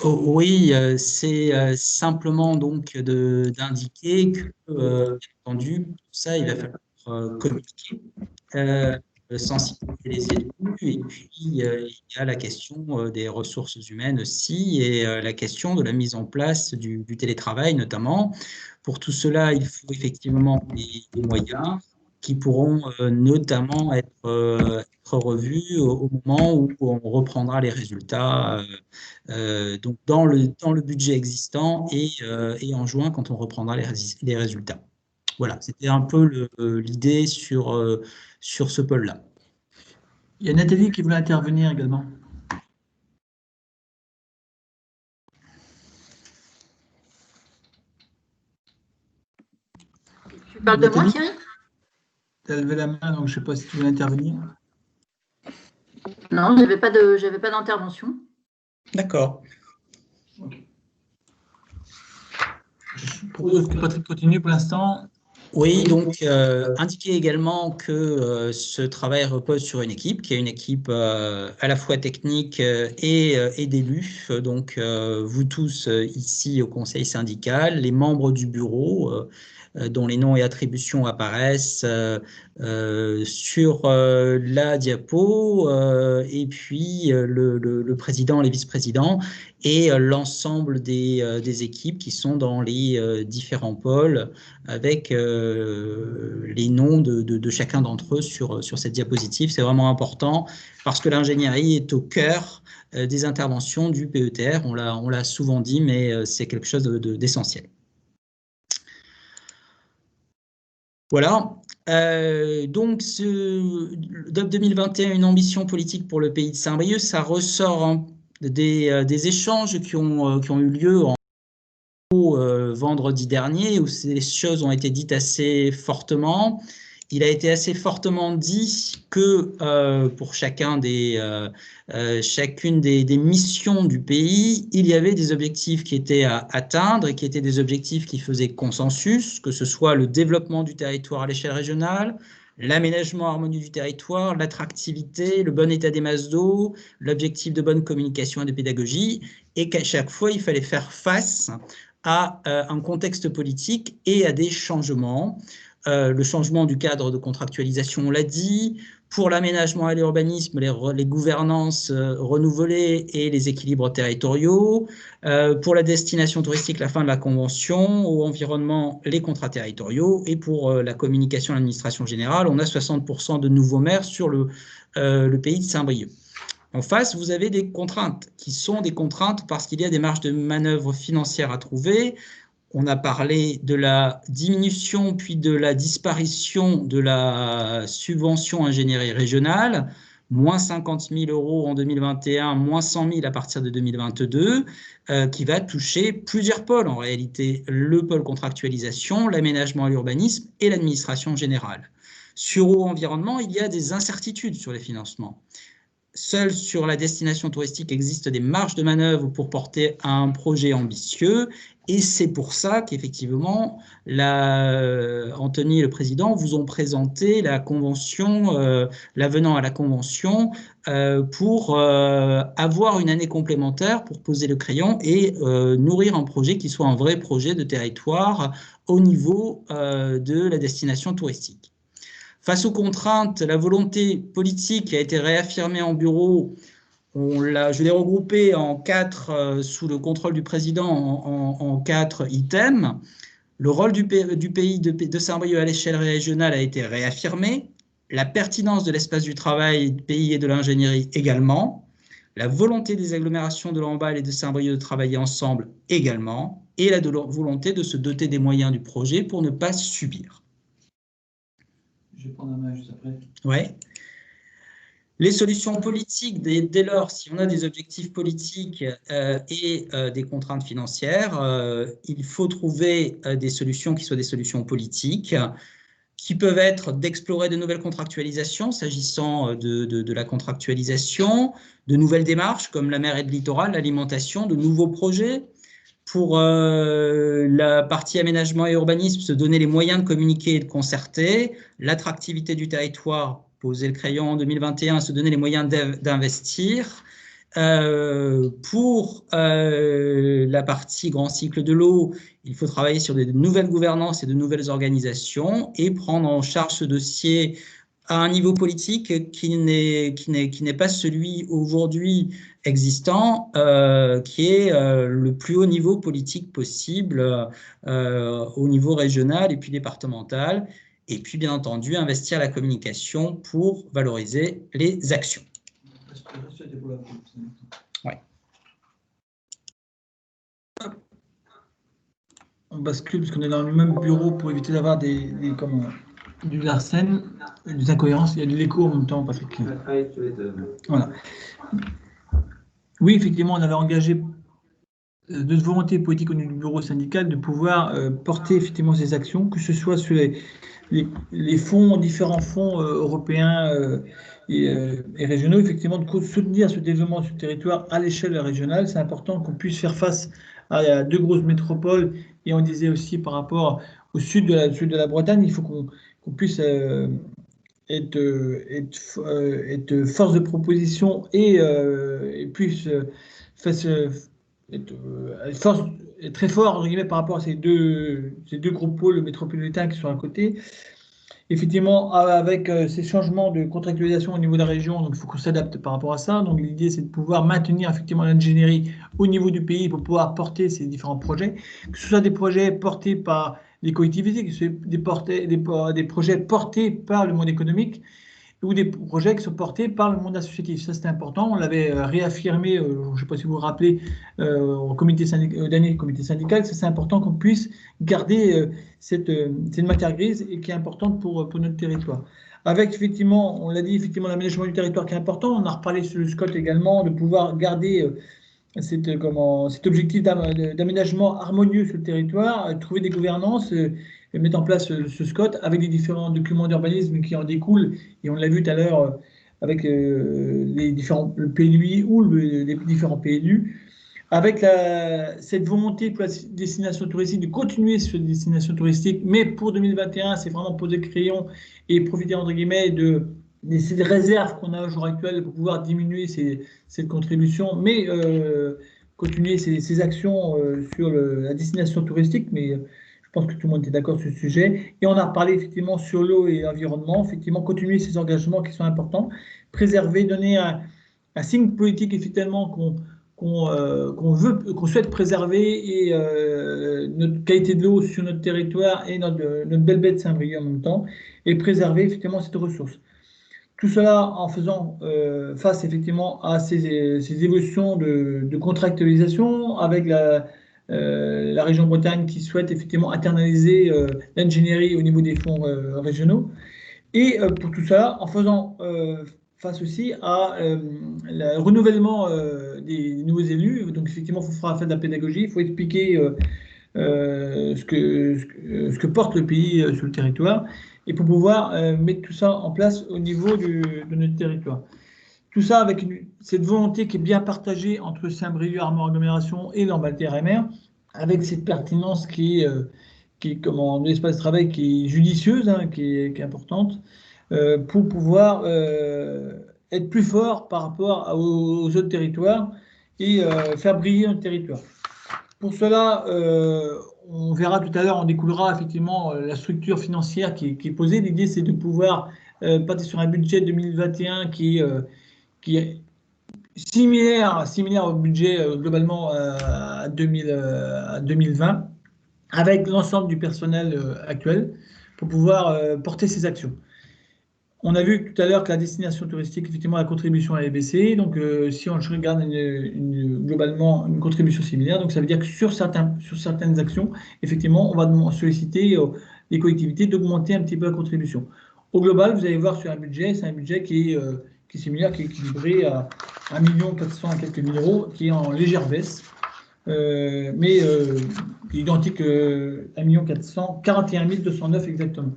Oui, c'est simplement donc d'indiquer que, bien entendu, tout ça, il va falloir communiquer, sensibiliser les élus, et puis il y a la question des ressources humaines aussi, et la question de la mise en place du télétravail notamment. Pour tout cela, il faut effectivement des moyens qui pourront notamment être revus au moment où on reprendra les résultats, donc dans le budget existant et en juin quand on reprendra les résultats. Voilà, c'était un peu l'idée sur ce pôle-là. Il y a Nathalie qui voulait intervenir également. Tu parles de moi, Thierry? Tu as levé la main, donc je ne sais pas si tu veux intervenir. Non, je n'avais pas d'intervention. D'accord. Okay. Je propose que Patrick continue pour l'instant. Oui, donc indiquer également que ce travail repose sur une équipe, qui est une équipe à la fois technique et d'élus. Donc vous tous ici au conseil syndical, les membres du bureau, dont les noms et attributions apparaissent sur la diapo, et puis le président, les vice-présidents et l'ensemble des équipes qui sont dans les différents pôles avec les noms de chacun d'entre eux sur cette diapositive. C'est vraiment important parce que l'ingénierie est au cœur des interventions du PETR. On l'a souvent dit, mais c'est quelque chose d'essentiel. Voilà, donc DOP 2021, une ambition politique pour le pays de Saint-Brieuc, ça ressort des échanges qui ont eu lieu vendredi dernier, où ces choses ont été dites assez fortement. il a été assez fortement dit que pour chacune des missions du pays, il y avait des objectifs qui étaient à atteindre et qui étaient des objectifs qui faisaient consensus, que ce soit le développement du territoire à l'échelle régionale, l'aménagement harmonieux du territoire, l'attractivité, le bon état des masses d'eau, l'objectif de bonne communication et de pédagogie, et qu'à chaque fois, il fallait faire face à un contexte politique et à des changements. Le changement du cadre de contractualisation, on l'a dit, pour l'aménagement et l'urbanisme, les gouvernances renouvelées et les équilibres territoriaux, pour la destination touristique, la fin de la convention, au environnement, les contrats territoriaux, et pour la communication et l'administration générale, on a 60% de nouveaux maires sur le pays de Saint-Brieuc. En face, vous avez des contraintes, qui sont des contraintes parce qu'il y a des marges de manœuvre financières à trouver. On a parlé de la diminution puis de la disparition de la subvention ingénierie régionale, moins 50 000 € en 2021, moins 100 000 à partir de 2022, qui va toucher plusieurs pôles en réalité, le pôle contractualisation, l'aménagement et l'urbanisme et l'administration générale. Sur eau environnement, il y a des incertitudes sur les financements. Seul sur la destination touristique existent des marges de manœuvre pour porter un projet ambitieux et c'est pour ça qu'effectivement, Anthony et le président vous ont présenté la convention, l'avenant à la convention pour avoir une année complémentaire pour poser le crayon et nourrir un projet qui soit un vrai projet de territoire au niveau de la destination touristique. Face aux contraintes, la volonté politique a été réaffirmée en bureau. Je l'ai regroupé en 4, sous le contrôle du président, en 4 items. Le rôle du pays de Saint-Brieuc à l'échelle régionale a été réaffirmé. La pertinence de l'espace du travail du pays et de l'ingénierie également. La volonté des agglomérations de Lamballe et de Saint-Brieuc de travailler ensemble également. Et la volonté de se doter des moyens du projet pour ne pas subir. Je vais prendre la main juste après. Ouais. Les solutions politiques, dès lors, si on a des objectifs politiques et des contraintes financières, il faut trouver des solutions qui soient des solutions politiques, qui peuvent être d'explorer de nouvelles contractualisations, s'agissant de la contractualisation, de nouvelles démarches comme la mer et le littoral, l'alimentation, de nouveaux projets. Pour la partie aménagement et urbanisme, se donner les moyens de communiquer et de concerter, l'attractivité du territoire, poser le crayon en 2021, se donner les moyens d'investir. Pour la partie grand cycle de l'eau, il faut travailler sur de nouvelles gouvernances et de nouvelles organisations et prendre en charge ce dossier à un niveau politique qui n'est pas celui aujourd'hui existant, qui est le plus haut niveau politique possible au niveau régional et puis départemental. Et puis, bien entendu, investir la communication pour valoriser les actions. Ouais. On bascule parce qu'on est dans le même bureau pour éviter d'avoir du arsène, des incohérences. Il y a de l'écho en même temps, Patrick. Voilà. Oui, effectivement, on avait engagé de volonté politique au niveau du bureau syndical de pouvoir porter effectivement ces actions, que ce soit sur les fonds, différents fonds européens et régionaux, effectivement, de soutenir ce développement sur le territoire à l'échelle régionale. C'est important qu'on puisse faire face à 2 grosses métropoles. Et on disait aussi par rapport au sud de la Bretagne, il faut qu'on puisse être force de proposition et puisse être très fort entre guillemets, par rapport à ces deux gros pôles métropolitains qui sont à côté. Effectivement, avec ces changements de contractualisation au niveau de la région, donc il faut qu'on s'adapte par rapport à ça. Donc l'idée, c'est de pouvoir maintenir effectivement l'ingénierie au niveau du pays pour pouvoir porter ces différents projets, que ce soit des projets portés par les collectivités, que ce soit des projets portés par le monde économique ou des projets qui sont portés par le monde associatif. Ça, c'était important. On l'avait réaffirmé, je ne sais pas si vous vous rappelez, au comité syndical, c'est important qu'on puisse garder cette matière grise et qui est importante pour notre territoire. Avec, effectivement, on l'a dit, effectivement, l'aménagement du territoire qui est important. On a reparlé sur le SCOT également, de pouvoir garder cet objectif d'aménagement harmonieux sur le territoire, trouver des gouvernances mettre en place ce SCOT avec les différents documents d'urbanisme qui en découlent, et on l'a vu tout à l'heure avec les différents PLUI ou les différents PLU, avec cette volonté pour la destination touristique de continuer sur les destinations touristiques, mais pour 2021, c'est vraiment poser le crayon et profiter, entre guillemets, de ces réserves qu'on a au jour actuel pour pouvoir diminuer cette contribution, mais continuer ces actions sur la destination touristique. Mais je pense que tout le monde est d'accord sur ce sujet. Et on a reparlé effectivement sur l'eau et l'environnement, effectivement, continuer ces engagements qui sont importants, préserver, donner un signe politique effectivement qu'on souhaite préserver et notre qualité de l'eau sur notre territoire et notre belle baie de Saint-Brieuc en même temps, et préserver effectivement cette ressource. Tout cela en faisant face effectivement à ces évolutions de contractualisation avec la région Bretagne qui souhaite effectivement internaliser l'ingénierie au niveau des fonds régionaux. Et pour tout ça, en faisant face aussi à le renouvellement des nouveaux élus. Donc effectivement, il faudra faire de la pédagogie, il faut expliquer ce que porte le pays sur le territoire, et pour pouvoir mettre tout ça en place au niveau de notre territoire. Tout ça avec cette volonté qui est bien partagée entre Saint-Brieuc, Armor Agglomération et Lamballe-Terre-et-Mer, avec cette pertinence qui est comme l'espace de travail qui est judicieuse, hein, qui est importante, pour pouvoir être plus fort par rapport aux autres territoires et faire briller notre territoire. Pour cela, on verra tout à l'heure, on découlera effectivement la structure financière qui est posée. L'idée, c'est de pouvoir partir sur un budget 2021 qui est similaire au budget globalement à 2020, avec l'ensemble du personnel actuel, pour pouvoir porter ces actions. On a vu tout à l'heure que la destination touristique, effectivement, la contribution a baissé. Donc, si on regarde globalement une contribution similaire, donc ça veut dire que sur certaines actions, effectivement, on va solliciter les collectivités d'augmenter un petit peu la contribution. Au global, vous allez voir sur un budget, c'est un budget qui est similaire, qui est équilibré à 1 400 000 quelques mille euros, qui est en légère baisse, mais identique à 1 441 209 exactement.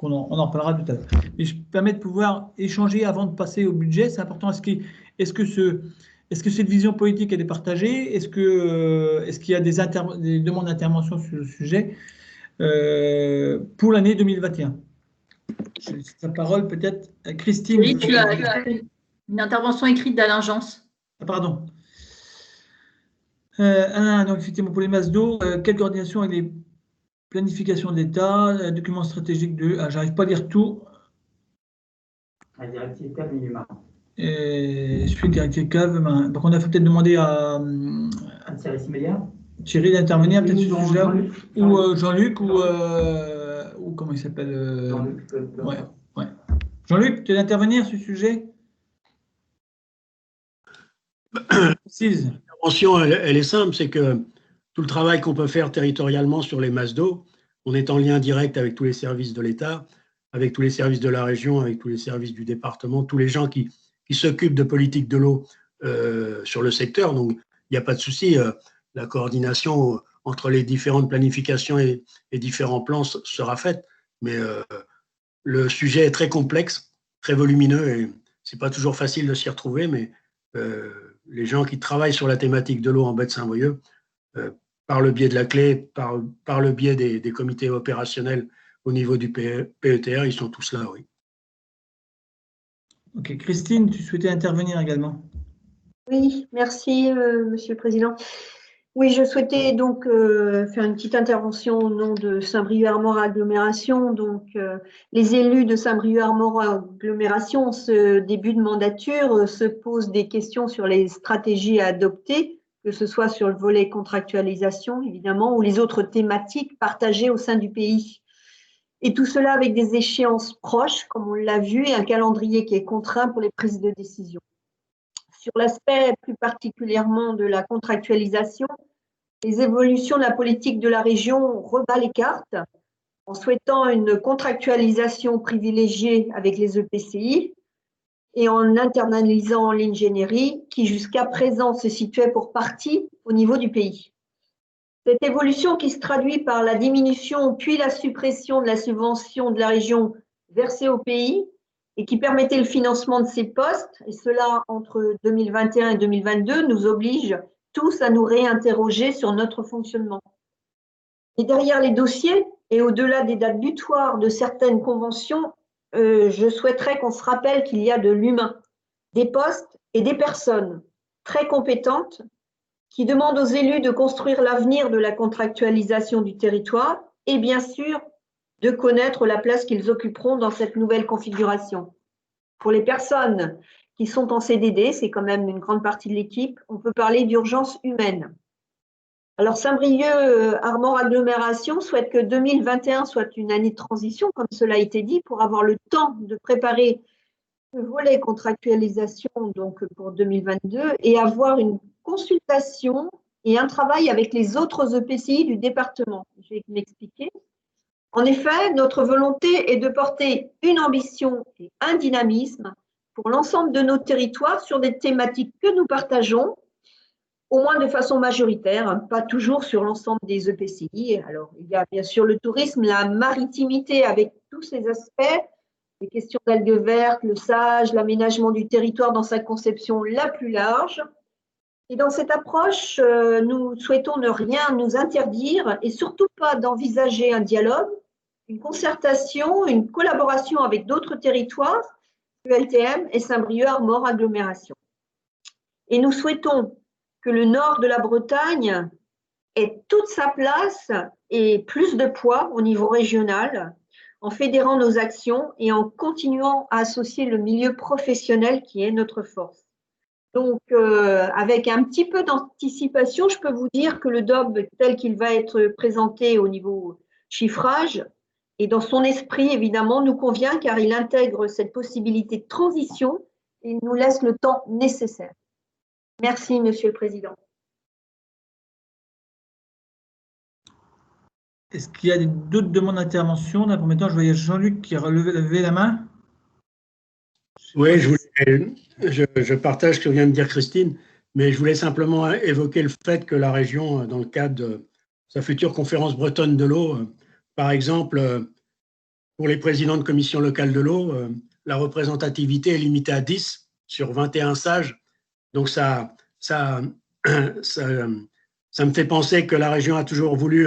On en reparlera tout à l'heure. Et je permets de pouvoir échanger avant de passer au budget. C'est important. Est-ce que cette vision politique elle est partagée? Est-ce qu'il y a des demandes d'intervention sur le sujet pour l'année 2021? Je laisse la parole peut-être à Christine. Oui, tu as une intervention écrite d'Alain Jans. Ah, pardon. Alain, donc effectivement pour les masses d'eau, quelle coordination avec les planification de l'État, document stratégique de... Ah, j'arrive pas à lire tout. La directive CAV minima. Suite directive CAV. Donc on a peut-être demandé à Thierry Simélière. Thierry d'intervenir peut-être sur ce sujet-là. Ou Jean-Luc, ou comment il s'appelle Jean-Luc. Ouais. Jean-Luc, tu veux intervenir sur ce sujet? L'intervention, elle est simple, c'est que tout le travail qu'on peut faire territorialement sur les masses d'eau, on est en lien direct avec tous les services de l'État, avec tous les services de la région, avec tous les services du département, tous les gens qui s'occupent de politique de l'eau sur le secteur. Donc, il n'y a pas de souci. La coordination entre les différentes planifications et différents plans sera faite. Mais le sujet est très complexe, très volumineux et ce n'est pas toujours facile de s'y retrouver. Mais les gens qui travaillent sur la thématique de l'eau en baie de Saint-Brieuc, par le biais de la clé, par le biais des comités opérationnels au niveau du PETR, ils sont tous là, oui. Ok, Christine, tu souhaitais intervenir également? Oui, merci, Monsieur le Président. Oui, je souhaitais donc faire une petite intervention au nom de Saint-Brieuc Armor Agglomération. Donc, les élus de Saint-Brieuc Armor Agglomération, ce début de mandature, se posent des questions sur les stratégies à adopter, que ce soit sur le volet contractualisation, évidemment, ou les autres thématiques partagées au sein du pays. Et tout cela avec des échéances proches, comme on l'a vu, et un calendrier qui est contraint pour les prises de décision. Sur l'aspect plus particulièrement de la contractualisation, les évolutions de la politique de la région rebattent les cartes en souhaitant une contractualisation privilégiée avec les EPCI, et en internalisant l'ingénierie qui jusqu'à présent se situait pour partie au niveau du pays. Cette évolution qui se traduit par la diminution puis la suppression de la subvention de la région versée au pays et qui permettait le financement de ces postes, et cela entre 2021 et 2022, nous oblige tous à nous réinterroger sur notre fonctionnement. Et derrière les dossiers, et au-delà des dates butoirs de certaines conventions, je souhaiterais qu'on se rappelle qu'il y a de l'humain, des postes et des personnes très compétentes qui demandent aux élus de construire l'avenir de la contractualisation du territoire et bien sûr de connaître la place qu'ils occuperont dans cette nouvelle configuration. Pour les personnes qui sont en CDD, c'est quand même une grande partie de l'équipe, on peut parler d'urgence humaine. Alors Saint-Brieuc Armor Agglomération souhaite que 2021 soit une année de transition, comme cela a été dit, pour avoir le temps de préparer le volet contractualisation donc pour 2022 et avoir une consultation et un travail avec les autres EPCI du département. Je vais m'expliquer. En effet, notre volonté est de porter une ambition et un dynamisme pour l'ensemble de nos territoires sur des thématiques que nous partageons, au moins de façon majoritaire, pas toujours sur l'ensemble des EPCI. Alors, il y a bien sûr le tourisme, la maritimité avec tous ses aspects, les questions d'algues vertes, le sage, l'aménagement du territoire dans sa conception la plus large. Et dans cette approche, nous souhaitons ne rien nous interdire et surtout pas d'envisager un dialogue, une concertation, une collaboration avec d'autres territoires, ULTM et Saint-Brieuc Armor Agglomération. Et nous souhaitons que le nord de la Bretagne ait toute sa place et plus de poids au niveau régional, en fédérant nos actions et en continuant à associer le milieu professionnel qui est notre force. Donc, avec un petit peu d'anticipation, je peux vous dire que le DOB, tel qu'il va être présenté au niveau chiffrage, et dans son esprit, évidemment, nous convient car il intègre cette possibilité de transition et il nous laisse le temps nécessaire. Merci, Monsieur le Président. Est-ce qu'il y a d'autres demandes d'intervention? Dans le premier temps, je voyais Jean-Luc qui a levé la main. Oui, je partage ce que vient de dire Christine, mais je voulais simplement évoquer le fait que la région, dans le cadre de sa future conférence bretonne de l'eau, par exemple, pour les présidents de commission locale de l'eau, la représentativité est limitée à 10 sur 21 sages. Donc ça me fait penser que la région a toujours voulu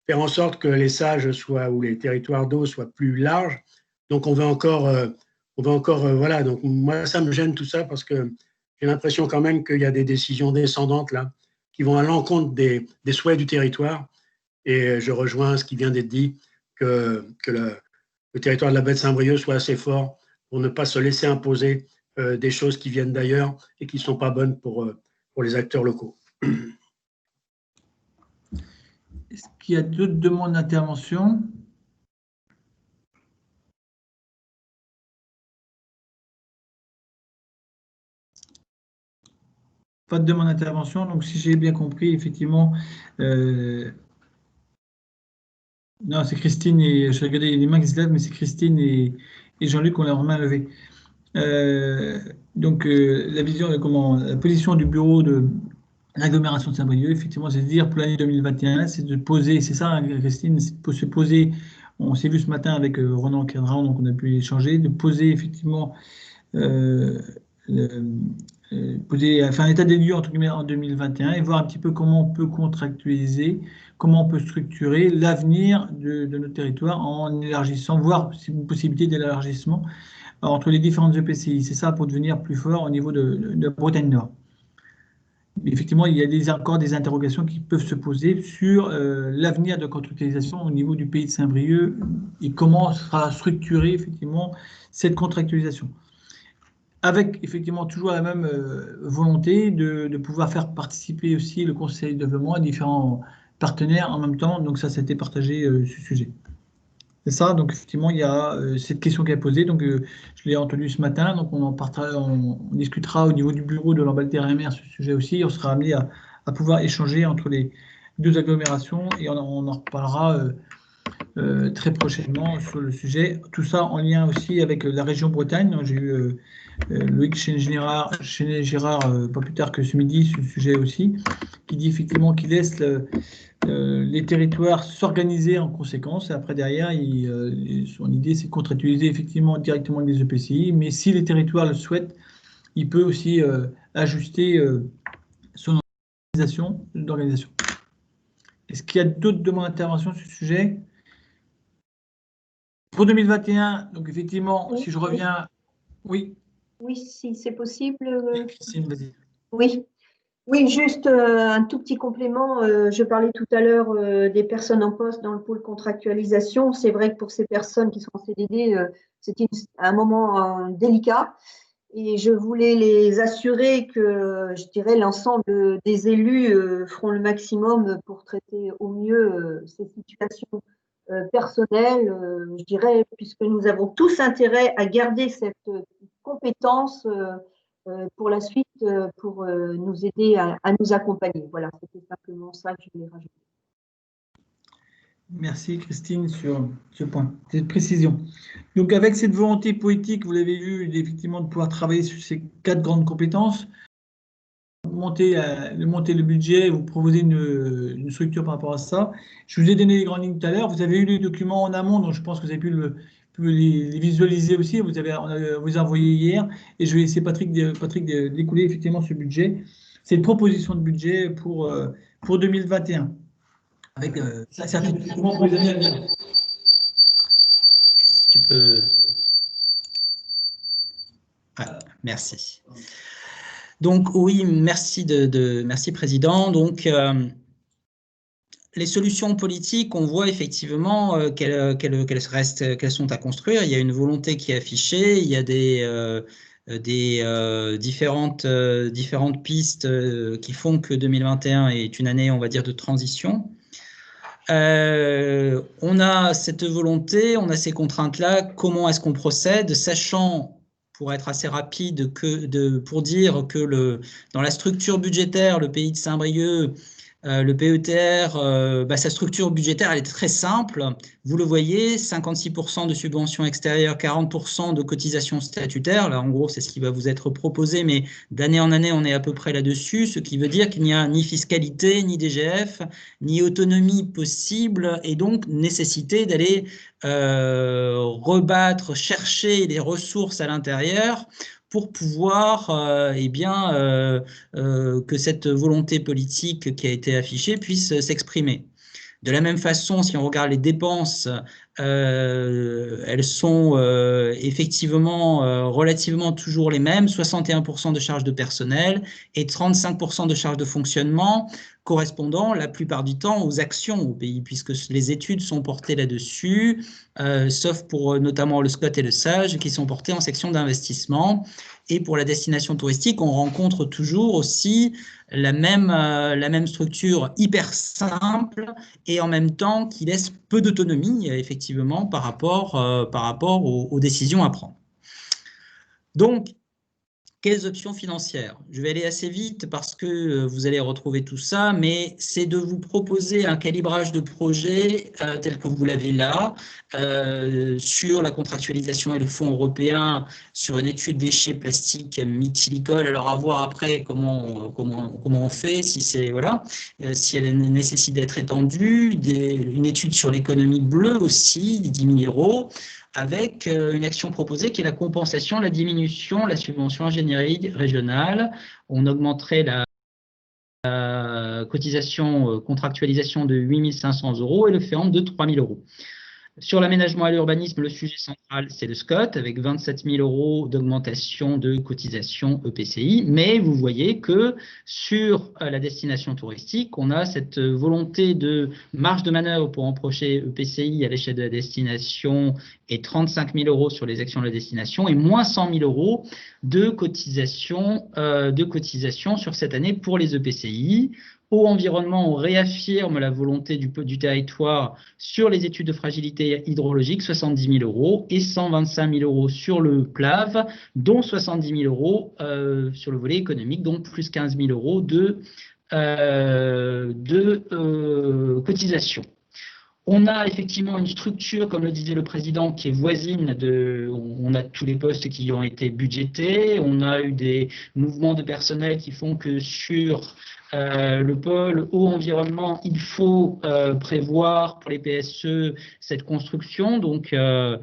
faire en sorte que les sages soient, ou les territoires d'eau soient plus larges. Donc on veut encore voilà. Donc moi, ça me gêne tout ça parce que j'ai l'impression quand même qu'il y a des décisions descendantes là qui vont à l'encontre des souhaits du territoire. Et je rejoins ce qui vient d'être dit, que le territoire de la baie de Saint-Brieuc soit assez fort pour ne pas se laisser imposer des choses qui viennent d'ailleurs et qui ne sont pas bonnes pour les acteurs locaux. Est-ce qu'il y a d'autres demandes d'intervention? Pas de demande d'intervention, donc si j'ai bien compris, effectivement, non, c'est Christine et je regardais les mains qui se lèvent, mais c'est Christine et Jean-Luc qui ont leur main levée. Donc, la position du bureau de l'agglomération de Saint-Brieuc, effectivement, c'est de dire pour l'année 2021, c'est de poser, c'est ça, Christine, c'est de se poser. On s'est vu ce matin avec Ronan Cadran, donc on a pu échanger, de poser effectivement. Faire un état des lieux entre guillemets en 2021 et voir un petit peu comment on peut contractualiser, comment on peut structurer l'avenir de notre territoire en élargissant, voire une possibilité d'élargissement entre les différentes EPCI. C'est ça pour devenir plus fort au niveau de Bretagne Nord. Mais effectivement, il y a encore des interrogations qui peuvent se poser sur l'avenir de contractualisation au niveau du pays de Saint-Brieuc et comment sera structurée effectivement cette contractualisation. Avec effectivement toujours la même volonté de pouvoir faire participer aussi le conseil de développement et différents partenaires en même temps. Donc ça, c'était partagé ce sujet. C'est ça, donc effectivement, il y a cette question qui est posée. Donc je l'ai entendue ce matin, donc on discutera au niveau du bureau de l'Ambalter-MR ce sujet aussi. On sera amené à pouvoir échanger entre les deux agglomérations et on en reparlera très prochainement sur le sujet. Tout ça en lien aussi avec la région Bretagne. J'ai eu Loïc Chéné-Girard, pas plus tard que ce midi, sur le sujet aussi, qui dit effectivement qu'il laisse les territoires s'organiser en conséquence. Et après, derrière, son idée, c'est de contractualiser effectivement directement avec les EPCI. Mais si les territoires le souhaitent, il peut aussi ajuster son d'organisation. Est-ce qu'il y a d'autres demandes d'intervention sur ce sujet? Pour 2021, donc effectivement, oui, si je reviens... Oui. Oui, si c'est possible. Christine, vas-y. Oui. Oui, juste un tout petit complément. Je parlais tout à l'heure des personnes en poste dans le pôle contractualisation. C'est vrai que pour ces personnes qui sont en CDD, c'était un moment délicat. Et je voulais les assurer que, je dirais, l'ensemble des élus feront le maximum pour traiter au mieux ces situations personnelles, je dirais, puisque nous avons tous intérêt à garder cette compétence pour la suite, pour nous aider à nous accompagner. Voilà, c'était simplement ça que je voulais rajouter. Merci Christine sur ce point, cette précision. Donc avec cette volonté politique, vous l'avez vu, effectivement, de pouvoir travailler sur ces 4 grandes compétences, monter le budget, vous proposer une structure par rapport à ça. Je vous ai donné les grandes lignes tout à l'heure, vous avez eu les documents en amont, donc je pense que vous avez pu les visualiser aussi, on vous a envoyé hier, et je vais laisser Patrick découler effectivement ce budget. C'est une proposition de budget pour 2021. Avec certainement pour les années à venir. Tu peux. Ah, merci. Donc oui, merci merci Président. Donc les solutions politiques, on voit effectivement qu'elles sont à construire. Il y a une volonté qui est affichée. Il y a différentes pistes qui font que 2021 est une année, on va dire, de transition. On a cette volonté, on a ces contraintes-là. Comment est-ce qu'on procède, sachant, pour être assez rapide, pour dire que dans la structure budgétaire, le pays de Saint-Brieuc, le PETR, sa structure budgétaire, elle est très simple. Vous le voyez, 56% de subventions extérieures, 40% de cotisations statutaires. Là, en gros, c'est ce qui va vous être proposé, mais d'année en année, on est à peu près là-dessus, ce qui veut dire qu'il n'y a ni fiscalité, ni DGF, ni autonomie possible, et donc nécessité d'aller rebattre, chercher les ressources à l'intérieur pour pouvoir que cette volonté politique qui a été affichée puisse s'exprimer. De la même façon, si on regarde les dépenses, elles sont effectivement relativement toujours les mêmes, 61% de charges de personnel et 35% de charges de fonctionnement, correspondant la plupart du temps aux actions au pays, puisque les études sont portées là-dessus, sauf pour notamment le SCOT et le SAGE, qui sont portés en section d'investissement. Et pour la destination touristique, on rencontre toujours aussi la même structure hyper simple et en même temps qui laisse peu d'autonomie, effectivement, par rapport aux décisions à prendre. Donc, quelles options financières? Je vais aller assez vite parce que vous allez retrouver tout ça, mais c'est de vous proposer un calibrage de projet tel que vous l'avez là, sur la contractualisation et le fonds européen, sur une étude déchets plastiques mythilicole. Alors à voir après comment on fait, si c'est si elle nécessite d'être étendue, une étude sur l'économie bleue aussi, 10 000 €. Avec une action proposée qui est la compensation, la diminution, la subvention ingénierie régionale. On augmenterait la cotisation contractualisation de 8 500 € et le FEAMP de 3 000 €. Sur l'aménagement et l'urbanisme, le sujet central, c'est le SCOT, avec 27 000 € d'augmentation de cotisation EPCI. Mais vous voyez que sur la destination touristique, on a cette volonté de marge de manœuvre pour emprocher EPCI à l'échelle de la destination et 35 000 € sur les actions de la destination et moins 100 000 € de cotisation sur cette année pour les EPCI. Au environnement, on réaffirme la volonté du territoire sur les études de fragilité hydrologique, 70 000 € et 125 000 € sur le PLAV, dont 70 000 € sur le volet économique, donc plus 15 000 € de cotisation. On a effectivement une structure, comme le disait le président, qui est voisine on a tous les postes qui ont été budgétés, on a eu des mouvements de personnel qui font que sur le pôle eau environnement, il faut prévoir pour les PSE cette construction, donc elle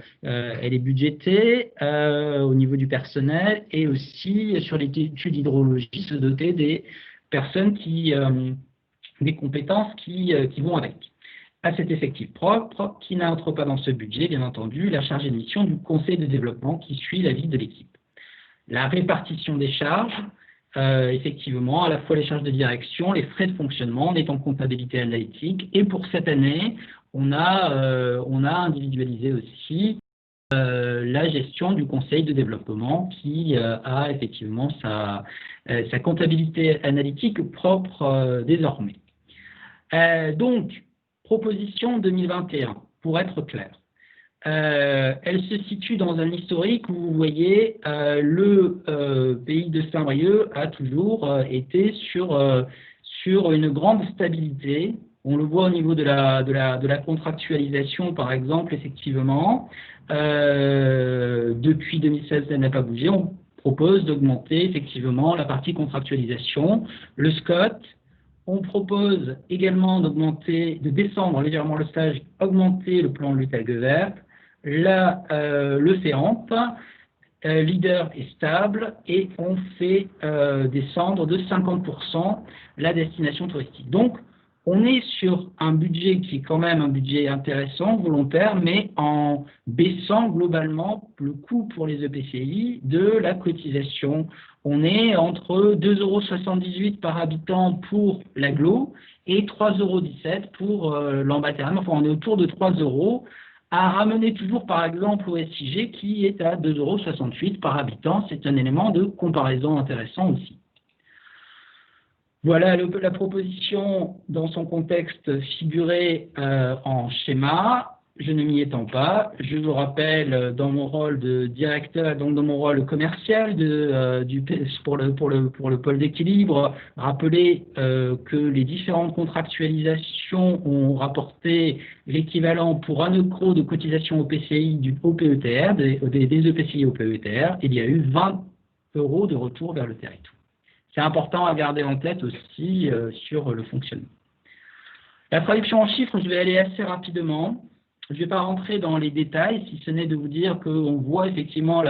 est budgétée au niveau du personnel, et aussi sur l'étude hydrologie, se doter des personnes des compétences qui vont avec. À cet effectif propre, qui n'entre pas dans ce budget, bien entendu, la chargée de mission du conseil de développement qui suit l'avis de l'équipe. La répartition des charges, effectivement, à la fois les charges de direction, les frais de fonctionnement, on est en comptabilité analytique, et pour cette année, on a individualisé aussi la gestion du conseil de développement qui a effectivement sa comptabilité analytique propre désormais. Donc, proposition 2021, pour être clair. Elle se situe dans un historique où vous voyez le pays de Saint-Brieuc a toujours été sur une grande stabilité. On le voit au niveau de la contractualisation, par exemple, effectivement. Depuis 2016, ça n'a pas bougé. On propose d'augmenter effectivement la partie contractualisation, le SCOT. On propose également de descendre légèrement le stage, augmenter le plan de lutte algue verte, le FEAMP, leader est stable, et on fait descendre de 50% la destination touristique. Donc, on est sur un budget qui est quand même un budget intéressant, volontaire, mais en baissant globalement le coût pour les EPCI de la cotisation. On est entre 2,78 € par habitant pour l'agglo et 3,17 € pour l'embâtiment. Enfin, on est autour de 3 € à ramener toujours, par exemple, au SIG qui est à 2,68 € par habitant. C'est un élément de comparaison intéressant aussi. Voilà la proposition dans son contexte figurée en schéma. Je ne m'y étends pas. Je vous rappelle, dans mon rôle de directeur, donc dans mon rôle commercial pour le pôle d'équilibre, rappeler que les différentes contractualisations ont rapporté l'équivalent pour 1 € de cotisation au PCI au PETR, des EPCI au PETR. Il y a eu 20 € de retour vers le territoire. C'est important à garder en tête aussi sur le fonctionnement. La traduction en chiffres, je vais aller assez rapidement. Je ne vais pas rentrer dans les détails, si ce n'est de vous dire qu'on voit effectivement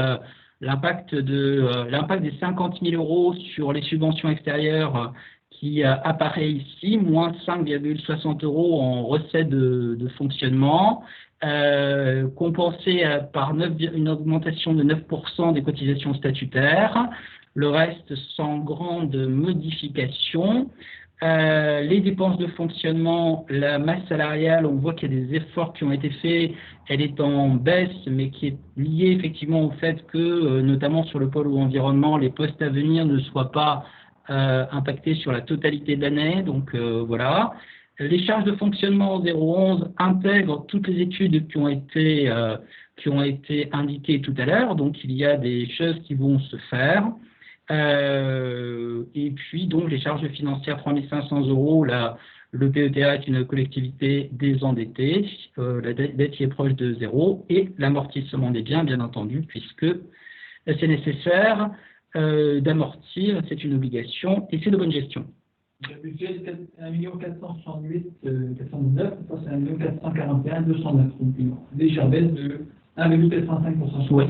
l'impact des 50 000 € sur les subventions extérieures qui apparaît ici, moins 5,60 € en recettes de fonctionnement, compensé par une augmentation de 9% des cotisations statutaires. Le reste sans grande modification. Les dépenses de fonctionnement, la masse salariale, on voit qu'il y a des efforts qui ont été faits, elle est en baisse, mais qui est liée effectivement au fait que, notamment sur le pôle ou environnement, les postes à venir ne soient pas impactés sur la totalité de l'année. Donc voilà. Les charges de fonctionnement 011 intègrent toutes les études qui ont été indiquées tout à l'heure, donc il y a des choses qui vont se faire. Et puis donc les charges financières 3 500 €, le PETA est une collectivité désendettée, la dette y est proche de 0, et l'amortissement des biens, bien entendu, puisque c'est nécessaire d'amortir, c'est une obligation et c'est de bonne gestion. Le budget est 1 468 419, c'est 1 441 209, donc une légère baisse de 1,85%. Oui.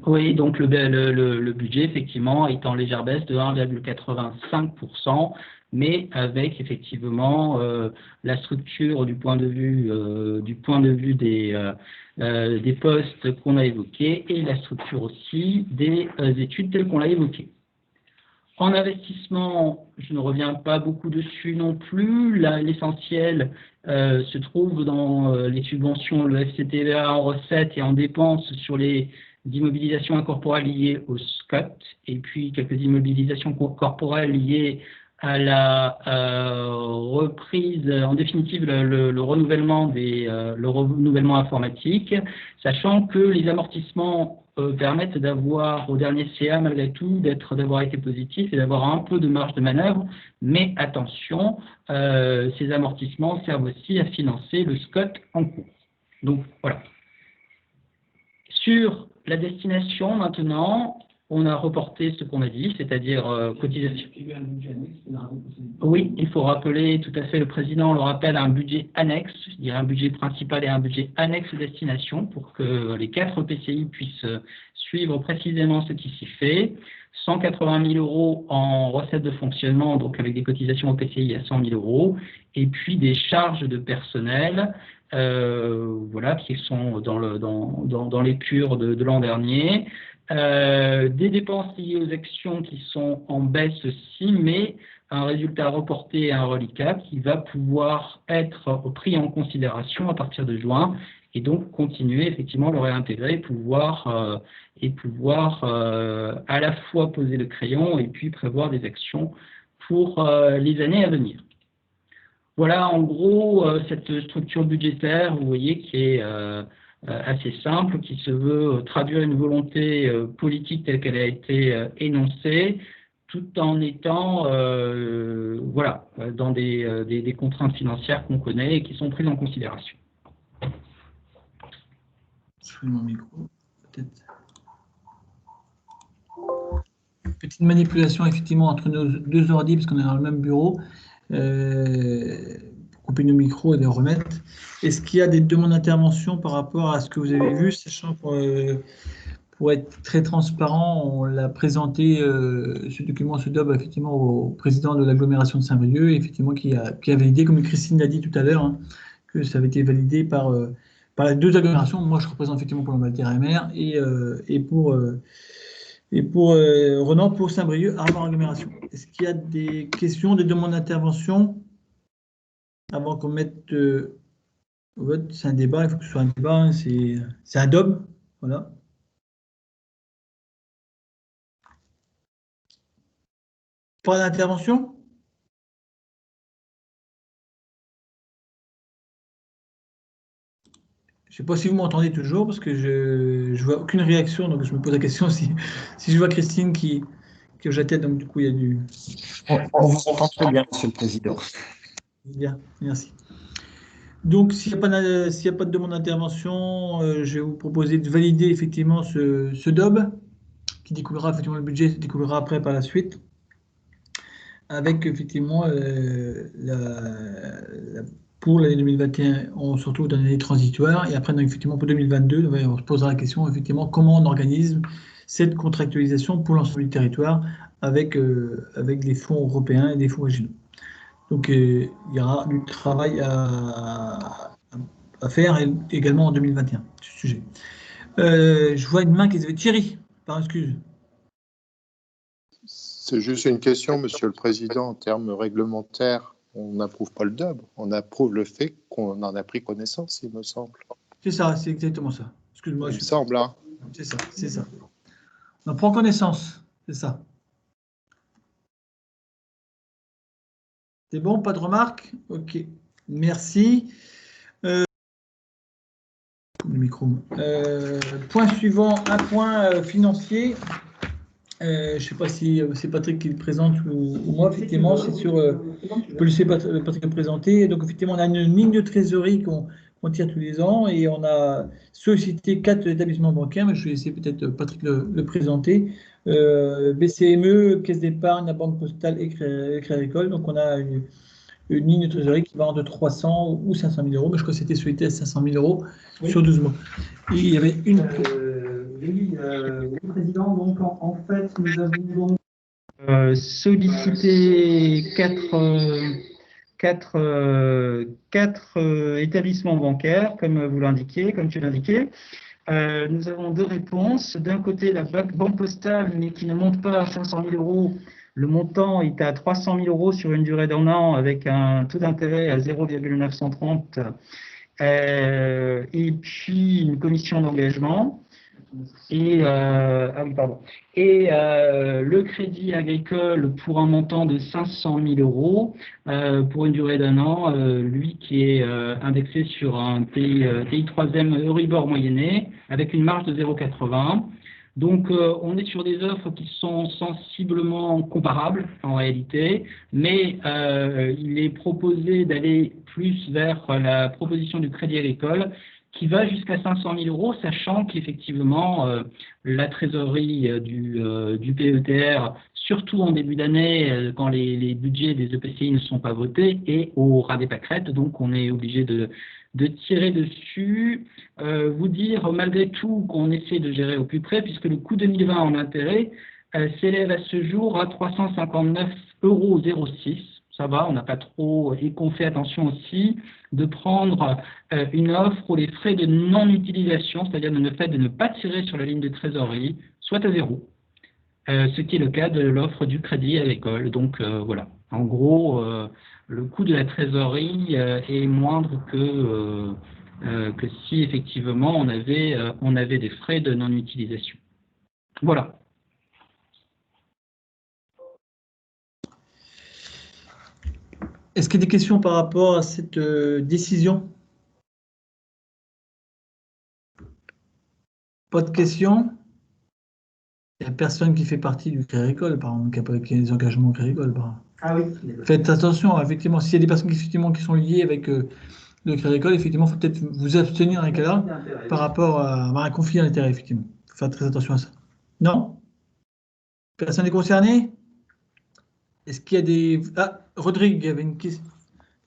Oui, donc le budget, effectivement, est en légère baisse de 1,85%, mais avec effectivement la structure du point de vue des postes qu'on a évoqués et la structure aussi des études telles qu'on l'a évoqué. En investissement, je ne reviens pas beaucoup dessus non plus. L'essentiel se trouve dans les subventions, le FCTVA en recettes et en dépenses sur les immobilisations incorporelles liées au SCOT, et puis quelques immobilisations corporelles liées à la reprise, en définitive le renouvellement informatique, sachant que les amortissements permettent d'avoir, au dernier CA, malgré tout, d'avoir été positif et d'avoir un peu de marge de manœuvre. Mais attention, ces amortissements servent aussi à financer le SCOT en cours. Donc, voilà. Sur la destination, maintenant, on a reporté ce qu'on a dit, c'est-à-dire cotisation. Oui, il faut rappeler, tout à fait, le président le rappelle, un budget annexe, je dirais un budget principal et un budget annexe destination pour que les 4 PCI puissent suivre précisément ce qui s'y fait. 180 000 euros en recettes de fonctionnement, donc avec des cotisations au PCI à 100 000 euros, et puis des charges de personnel, voilà, qui sont dans les cures de l'an dernier. Des dépenses liées aux actions qui sont en baisse aussi, mais un résultat reporté et un reliquat qui va pouvoir être pris en considération à partir de juin et donc continuer effectivement le réintégrer et pouvoir à la fois poser le crayon et puis prévoir des actions pour les années à venir. Voilà en gros cette structure budgétaire, vous voyez, qui est assez simple, qui se veut traduire une volonté politique telle qu'elle a été énoncée, tout en étant voilà, dans des contraintes financières qu'on connaît et qui sont prises en considération. Je fais mon micro, peut-être. Petite manipulation effectivement entre nos 2 ordi, parce qu'on est dans le même bureau. Pour couper nos micros et les remettre. Est-ce qu'il y a des demandes d'intervention par rapport à ce que vous avez vu, sachant que pour être très transparent, on l'a présenté, ce document, ce DOB, effectivement, au président de l'agglomération de Saint-Brieuc, effectivement, qui a validé, comme Christine l'a dit tout à l'heure, hein, que ça avait été validé par les 2 agglomérations. Moi, je représente effectivement pour l'Albert et pour Renan pour Saint-Brieuc, Armand agglomération. Est-ce qu'il y a des questions, des demandes d'intervention avant qu'on mette au vote? C'est un débat, il faut que ce soit un débat, hein, c'est un DOB, voilà. Pas d'intervention? Je ne sais pas si vous m'entendez toujours, parce que je ne vois aucune réaction, donc je me pose la question si je vois Christine qui hoche la tête, donc du coup il y a du... On vous entend très bien, Monsieur le Président. Bien, merci. Donc s'il n'y a pas de demande d'intervention, je vais vous proposer de valider effectivement ce DOB, qui découlera effectivement, le budget découlera après par la suite, avec effectivement pour l'année 2021, on se retrouve dans l'année transitoire, et après, donc, effectivement, pour 2022, on se posera la question, effectivement, comment on organise cette contractualisation pour l'ensemble du territoire avec les fonds européens et des fonds régionaux. Donc, il y aura du travail à faire également en 2021, ce sujet. Je vois une main qui se fait. Thierry, par excuse. C'est juste une question, Monsieur le Président, en termes réglementaires. On n'approuve pas le DOB, on approuve le fait qu'on en a pris connaissance, il me semble. C'est ça, c'est exactement ça. Excuse-moi. Il me semble, hein. C'est ça, c'est ça. On en prend connaissance, c'est ça. C'est bon, pas de remarques? Ok, merci. Le micro. Point suivant, un point financier. Je ne sais pas si c'est Patrick qui le présente ou moi, effectivement, c'est sur. Je peux laisser Patrick le présenter. Donc, effectivement, on a une ligne de trésorerie qu'on tire tous les ans et on a sollicité 4 établissements bancaires, mais je vais laisser peut-être Patrick le présenter. BCME, Caisse d'épargne, la Banque Postale et Crédit Agricole. Donc, on a une ligne de trésorerie qui va entre 300 ou 500 000 euros, mais je crois que c'était sollicité à 500 000 euros sur 12 mois. Et il y avait une. Oui, Président, donc en fait, nous avons donc sollicité quatre établissements bancaires, comme vous l'indiquez, comme tu l'indiquais. Nous avons 2 réponses. D'un côté, la Banque Postale, mais qui ne monte pas à 500 000 euros. Le montant est à 300 000 euros sur une durée d'1 an avec un taux d'intérêt à 0,930 et puis une commission d'engagement. Et, le crédit agricole pour un montant de 500 000 euros pour une durée d'1 an, lui qui est indexé sur un TI 3e Euribor moyenné avec une marge de 0,80. Donc, on est sur des offres qui sont sensiblement comparables en réalité, mais il est proposé d'aller plus vers la proposition du Crédit Agricole qui va jusqu'à 500 000 euros, sachant qu'effectivement, la trésorerie du PETR, surtout en début d'année, quand les budgets des EPCI ne sont pas votés, est au ras des pâquerettes, donc on est obligé de tirer dessus. Vous dire malgré tout qu'on essaie de gérer au plus près, puisque le coût 2020 en intérêt s'élève à ce jour à 359,06 €. Ça va, on n'a pas trop, et qu'on fait attention aussi de prendre une offre où les frais de non-utilisation, c'est-à-dire le fait de ne pas tirer sur la ligne de trésorerie, soit à zéro. Ce qui est le cas de l'offre du Crédit Agricole. Donc voilà, en gros, le coût de la trésorerie est moindre que si effectivement on avait des frais de non-utilisation. Voilà. Est-ce qu'il y a des questions par rapport à cette décision? Pas de questions? Il n'y a personne qui fait partie du Crédit Agricole, par exemple, qui a des engagements au Crédit Agricole. Ah oui. Faites attention, effectivement, s'il y a des personnes qui sont liées avec le Crédit Agricole, effectivement, il faut peut-être vous abstenir dans les cas-là par rapport à avoir un conflit d'intérêt, effectivement. Il faut faire très attention à ça. Non? Personne n'est concerné? Est-ce qu'il y a des... Ah, Rodrigue, il y avait une question.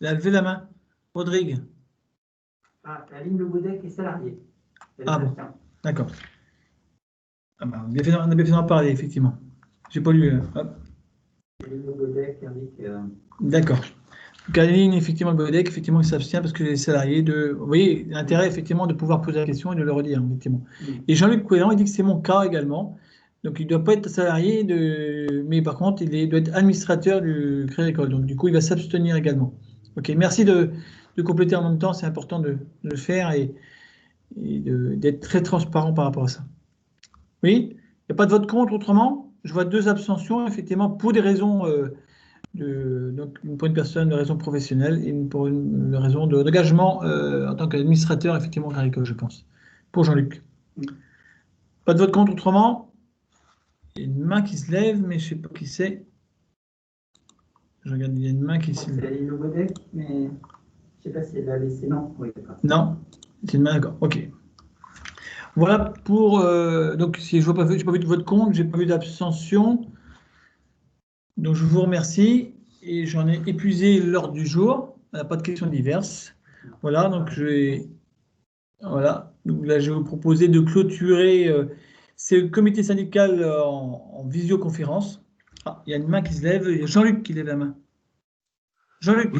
Il a levé la main. Rodrigue. Ah, Aline Le Godec est salariée. Ah bon, d'accord. Ah bah, on a bien fait d'en parler, effectivement. J'ai pas lu. Aline Le Godec indique... D'accord. Donc Aline, effectivement, le Godec, effectivement, il s'abstient parce que les salariés de... Vous voyez, l'intérêt, effectivement, de pouvoir poser la question et de le redire, effectivement. Et Jean-Luc Couélan, il dit que c'est mon cas également. Donc, il ne doit pas être salarié, mais par contre, il doit être administrateur du Crédit Agricole. Donc, du coup, il va s'abstenir également. OK, merci de compléter en même temps. C'est important de le faire et d'être très transparent par rapport à ça. Oui, il n'y a pas de vote contre autrement. Je vois 2 abstentions, effectivement, pour des raisons, donc pour une personne de raison professionnelle et pour une raison d'engagement en tant qu'administrateur, effectivement, Crédit Agricole, je pense. Pour Jean-Luc. Pas de vote contre autrement. Il y a une main qui se lève, mais je ne sais pas qui c'est. Je regarde, il y a une main qui se lève. C'est Aline Le Godec, mais je ne sais pas si elle a laissé. Non, oui, d'accord. Non, c'est une main, d'accord. OK. Voilà pour. Donc, si je n'ai pas vu de vote contre, je n'ai pas vu d'abstention. Donc, je vous remercie. Et j'en ai épuisé l'ordre du jour. On n'a pas de questions diverses. Voilà, donc voilà. Donc là, je vais vous proposer de clôturer ce comité syndical en visioconférence. Ah, il y a une main qui se lève. Il y a Jean-Luc qui lève la main. Jean-Luc.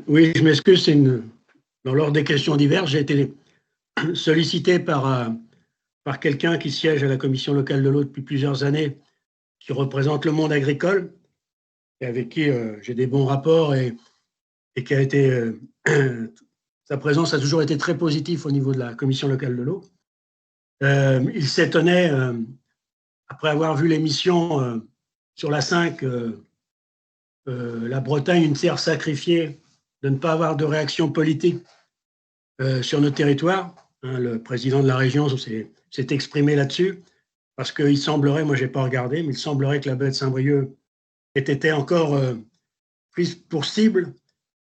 Oui, je m'excuse. Dans l'ordre des questions diverses, j'ai été sollicité par quelqu'un qui siège à la commission locale de l'eau depuis plusieurs années, qui représente le monde agricole, et avec qui j'ai des bons rapports et qui a été... sa présence a toujours été très positive au niveau de la commission locale de l'eau. Il s'étonnait, après avoir vu l'émission sur la 5, la Bretagne, une terre sacrifiée, de ne pas avoir de réaction politique sur notre territoire. Le président de la région s'est exprimé là-dessus, parce qu'il semblerait, moi je n'ai pas regardé, mais il semblerait que la baie de Saint-Brieuc ait été encore prise pour cible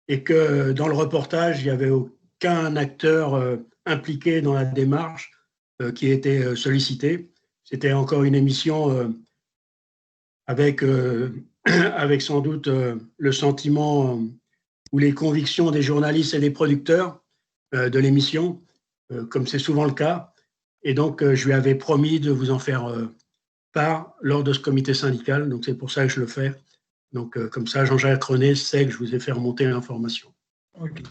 et que dans le reportage, il n'y avait aucun acteur impliqué dans la démarche qui était sollicité. C'était encore une émission avec sans doute le sentiment ou les convictions des journalistes et des producteurs de l'émission, comme c'est souvent le cas. Et donc, je lui avais promis de vous en faire part lors de ce comité syndical. Donc, c'est pour ça que je le fais. Donc, comme ça, Jean-Jacques René sait que je vous ai fait remonter l'information. Ok.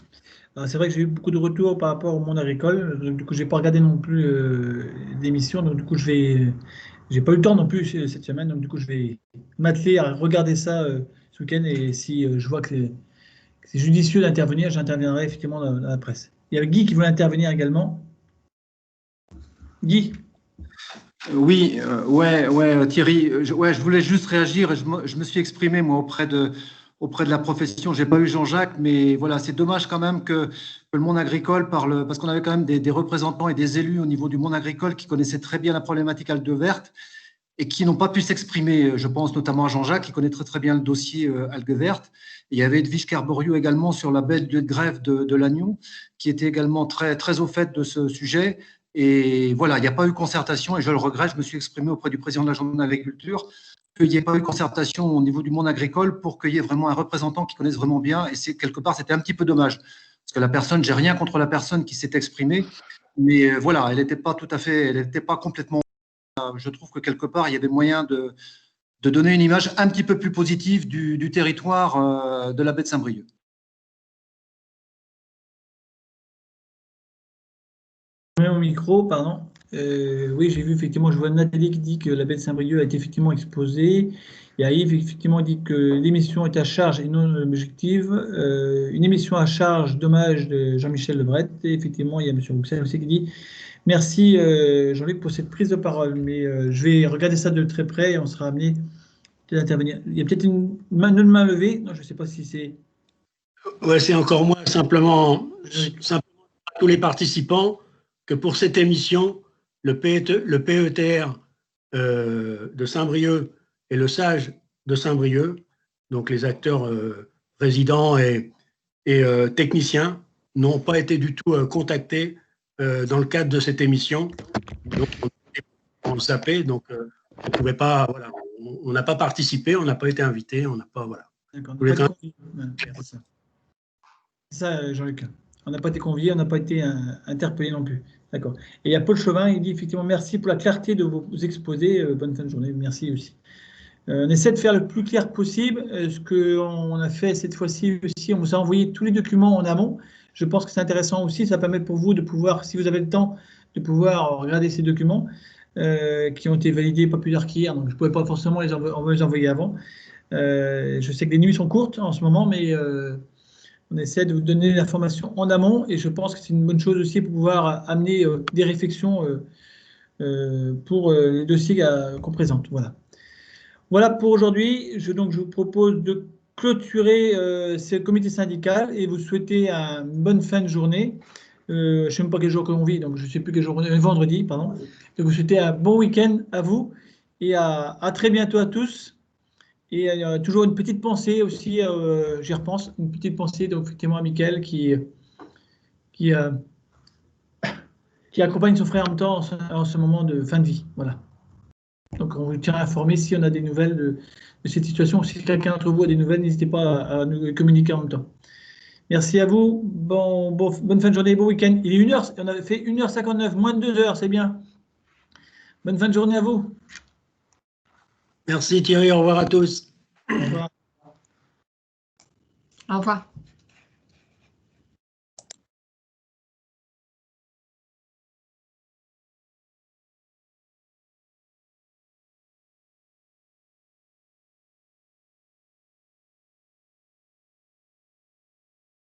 C'est vrai que j'ai eu beaucoup de retours par rapport au monde agricole. Donc, du coup, je n'ai pas regardé non plus l'émission. Donc, du coup, j'ai pas eu le temps non plus cette semaine. Donc, du coup, je vais m'atteler à regarder ça ce week-end. Et si je vois que c'est judicieux d'intervenir, j'interviendrai effectivement dans la presse. Il y a Guy qui voulait intervenir également. Guy. Oui, ouais, Thierry, je voulais juste réagir. Je me suis exprimé, moi, auprès de auprès de la profession. Je n'ai pas eu Jean-Jacques, mais voilà, c'est dommage quand même que le monde agricole parle, parce qu'on avait quand même des représentants et des élus au niveau du monde agricole qui connaissaient très bien la problématique algue verte et qui n'ont pas pu s'exprimer. Je pense notamment à Jean-Jacques, qui connaît très, très bien le dossier algue verte. Il y avait Edwige Carboriou également sur la baie de grève de Lannion, qui était également très, très au fait de ce sujet. Et voilà, il n'y a pas eu concertation, et je le regrette, je me suis exprimé auprès du président de la Chambre d'agriculture, qu'il n'y ait pas eu concertation au niveau du monde agricole pour qu'il y ait vraiment un représentant qui connaisse vraiment bien. Et quelque part, c'était un petit peu dommage. Parce que la personne, j'ai rien contre la personne qui s'est exprimée, mais voilà, elle n'était pas tout à fait, elle n'était pas complètement. Je trouve que quelque part, il y avait moyen de donner une image un petit peu plus positive du territoire de la baie de Saint-Brieuc. Au micro, pardon. Oui, j'ai vu effectivement, je vois Nathalie qui dit que la baie de Saint-Brieuc a été effectivement exposée. Il y a Yves effectivement qui dit que l'émission est à charge et non objective. Une émission à charge, dommage, de Jean-Michel Lebret. Et effectivement, il y a M. Rouxel aussi qui dit merci Jean-Luc pour cette prise de parole, mais je vais regarder ça de très près et on sera amené à intervenir. Il y a peut-être une main levée. Non, je ne sais pas si c'est. Ouais, c'est encore moi, simplement à tous les participants que pour cette émission, le PETR de Saint-Brieuc et le SAGE de Saint-Brieuc, donc les acteurs résidents et techniciens, n'ont pas été du tout contactés dans le cadre de cette émission. Donc, on le sapait, donc on pouvait pas, voilà, on n'a pas participé, on n'a pas été invité, on n'a pas, voilà. D'accord. C'est ça, Jean-Luc. On n'a pas été conviés, on n'a pas été interpellés non plus. D'accord. Et il y a Paul Chauvin, il dit effectivement merci pour la clarté de vos exposés. Bonne fin de journée. Merci aussi. On essaie de faire le plus clair possible. Ce qu'on a fait cette fois-ci aussi, on vous a envoyé tous les documents en amont. Je pense que c'est intéressant aussi. Ça permet pour vous de pouvoir, si vous avez le temps, de pouvoir regarder ces documents qui ont été validés pas plus tard qu'hier. Donc je ne pouvais pas forcément les envoyer avant. Je sais que les nuits sont courtes en ce moment, mais on essaie de vous donner l'information en amont et je pense que c'est une bonne chose aussi pour pouvoir amener des réflexions pour les dossiers qu'on présente. Voilà. Voilà pour aujourd'hui. Je vous propose de clôturer ce comité syndical et vous souhaiter une bonne fin de journée. Je ne sais même pas quel jour on vit, donc je ne sais plus quel jour on est, vendredi, pardon. Je vous souhaiter un bon week-end à vous et à très bientôt à tous. Et il y a toujours une petite pensée aussi, j'y repense, une petite pensée donc, effectivement à Mickaël qui accompagne son frère en même temps en ce moment de fin de vie. Voilà. Donc on vous tient informé si on a des nouvelles de cette situation. Si quelqu'un d'entre vous a des nouvelles, n'hésitez pas à nous communiquer en même temps. Merci à vous. Bonne fin de journée, bon week-end. Il est 1h, on avait fait 1h59, moins de 2 heures, c'est bien. Bonne fin de journée à vous. Merci Thierry, au revoir à tous. Au revoir. Au revoir.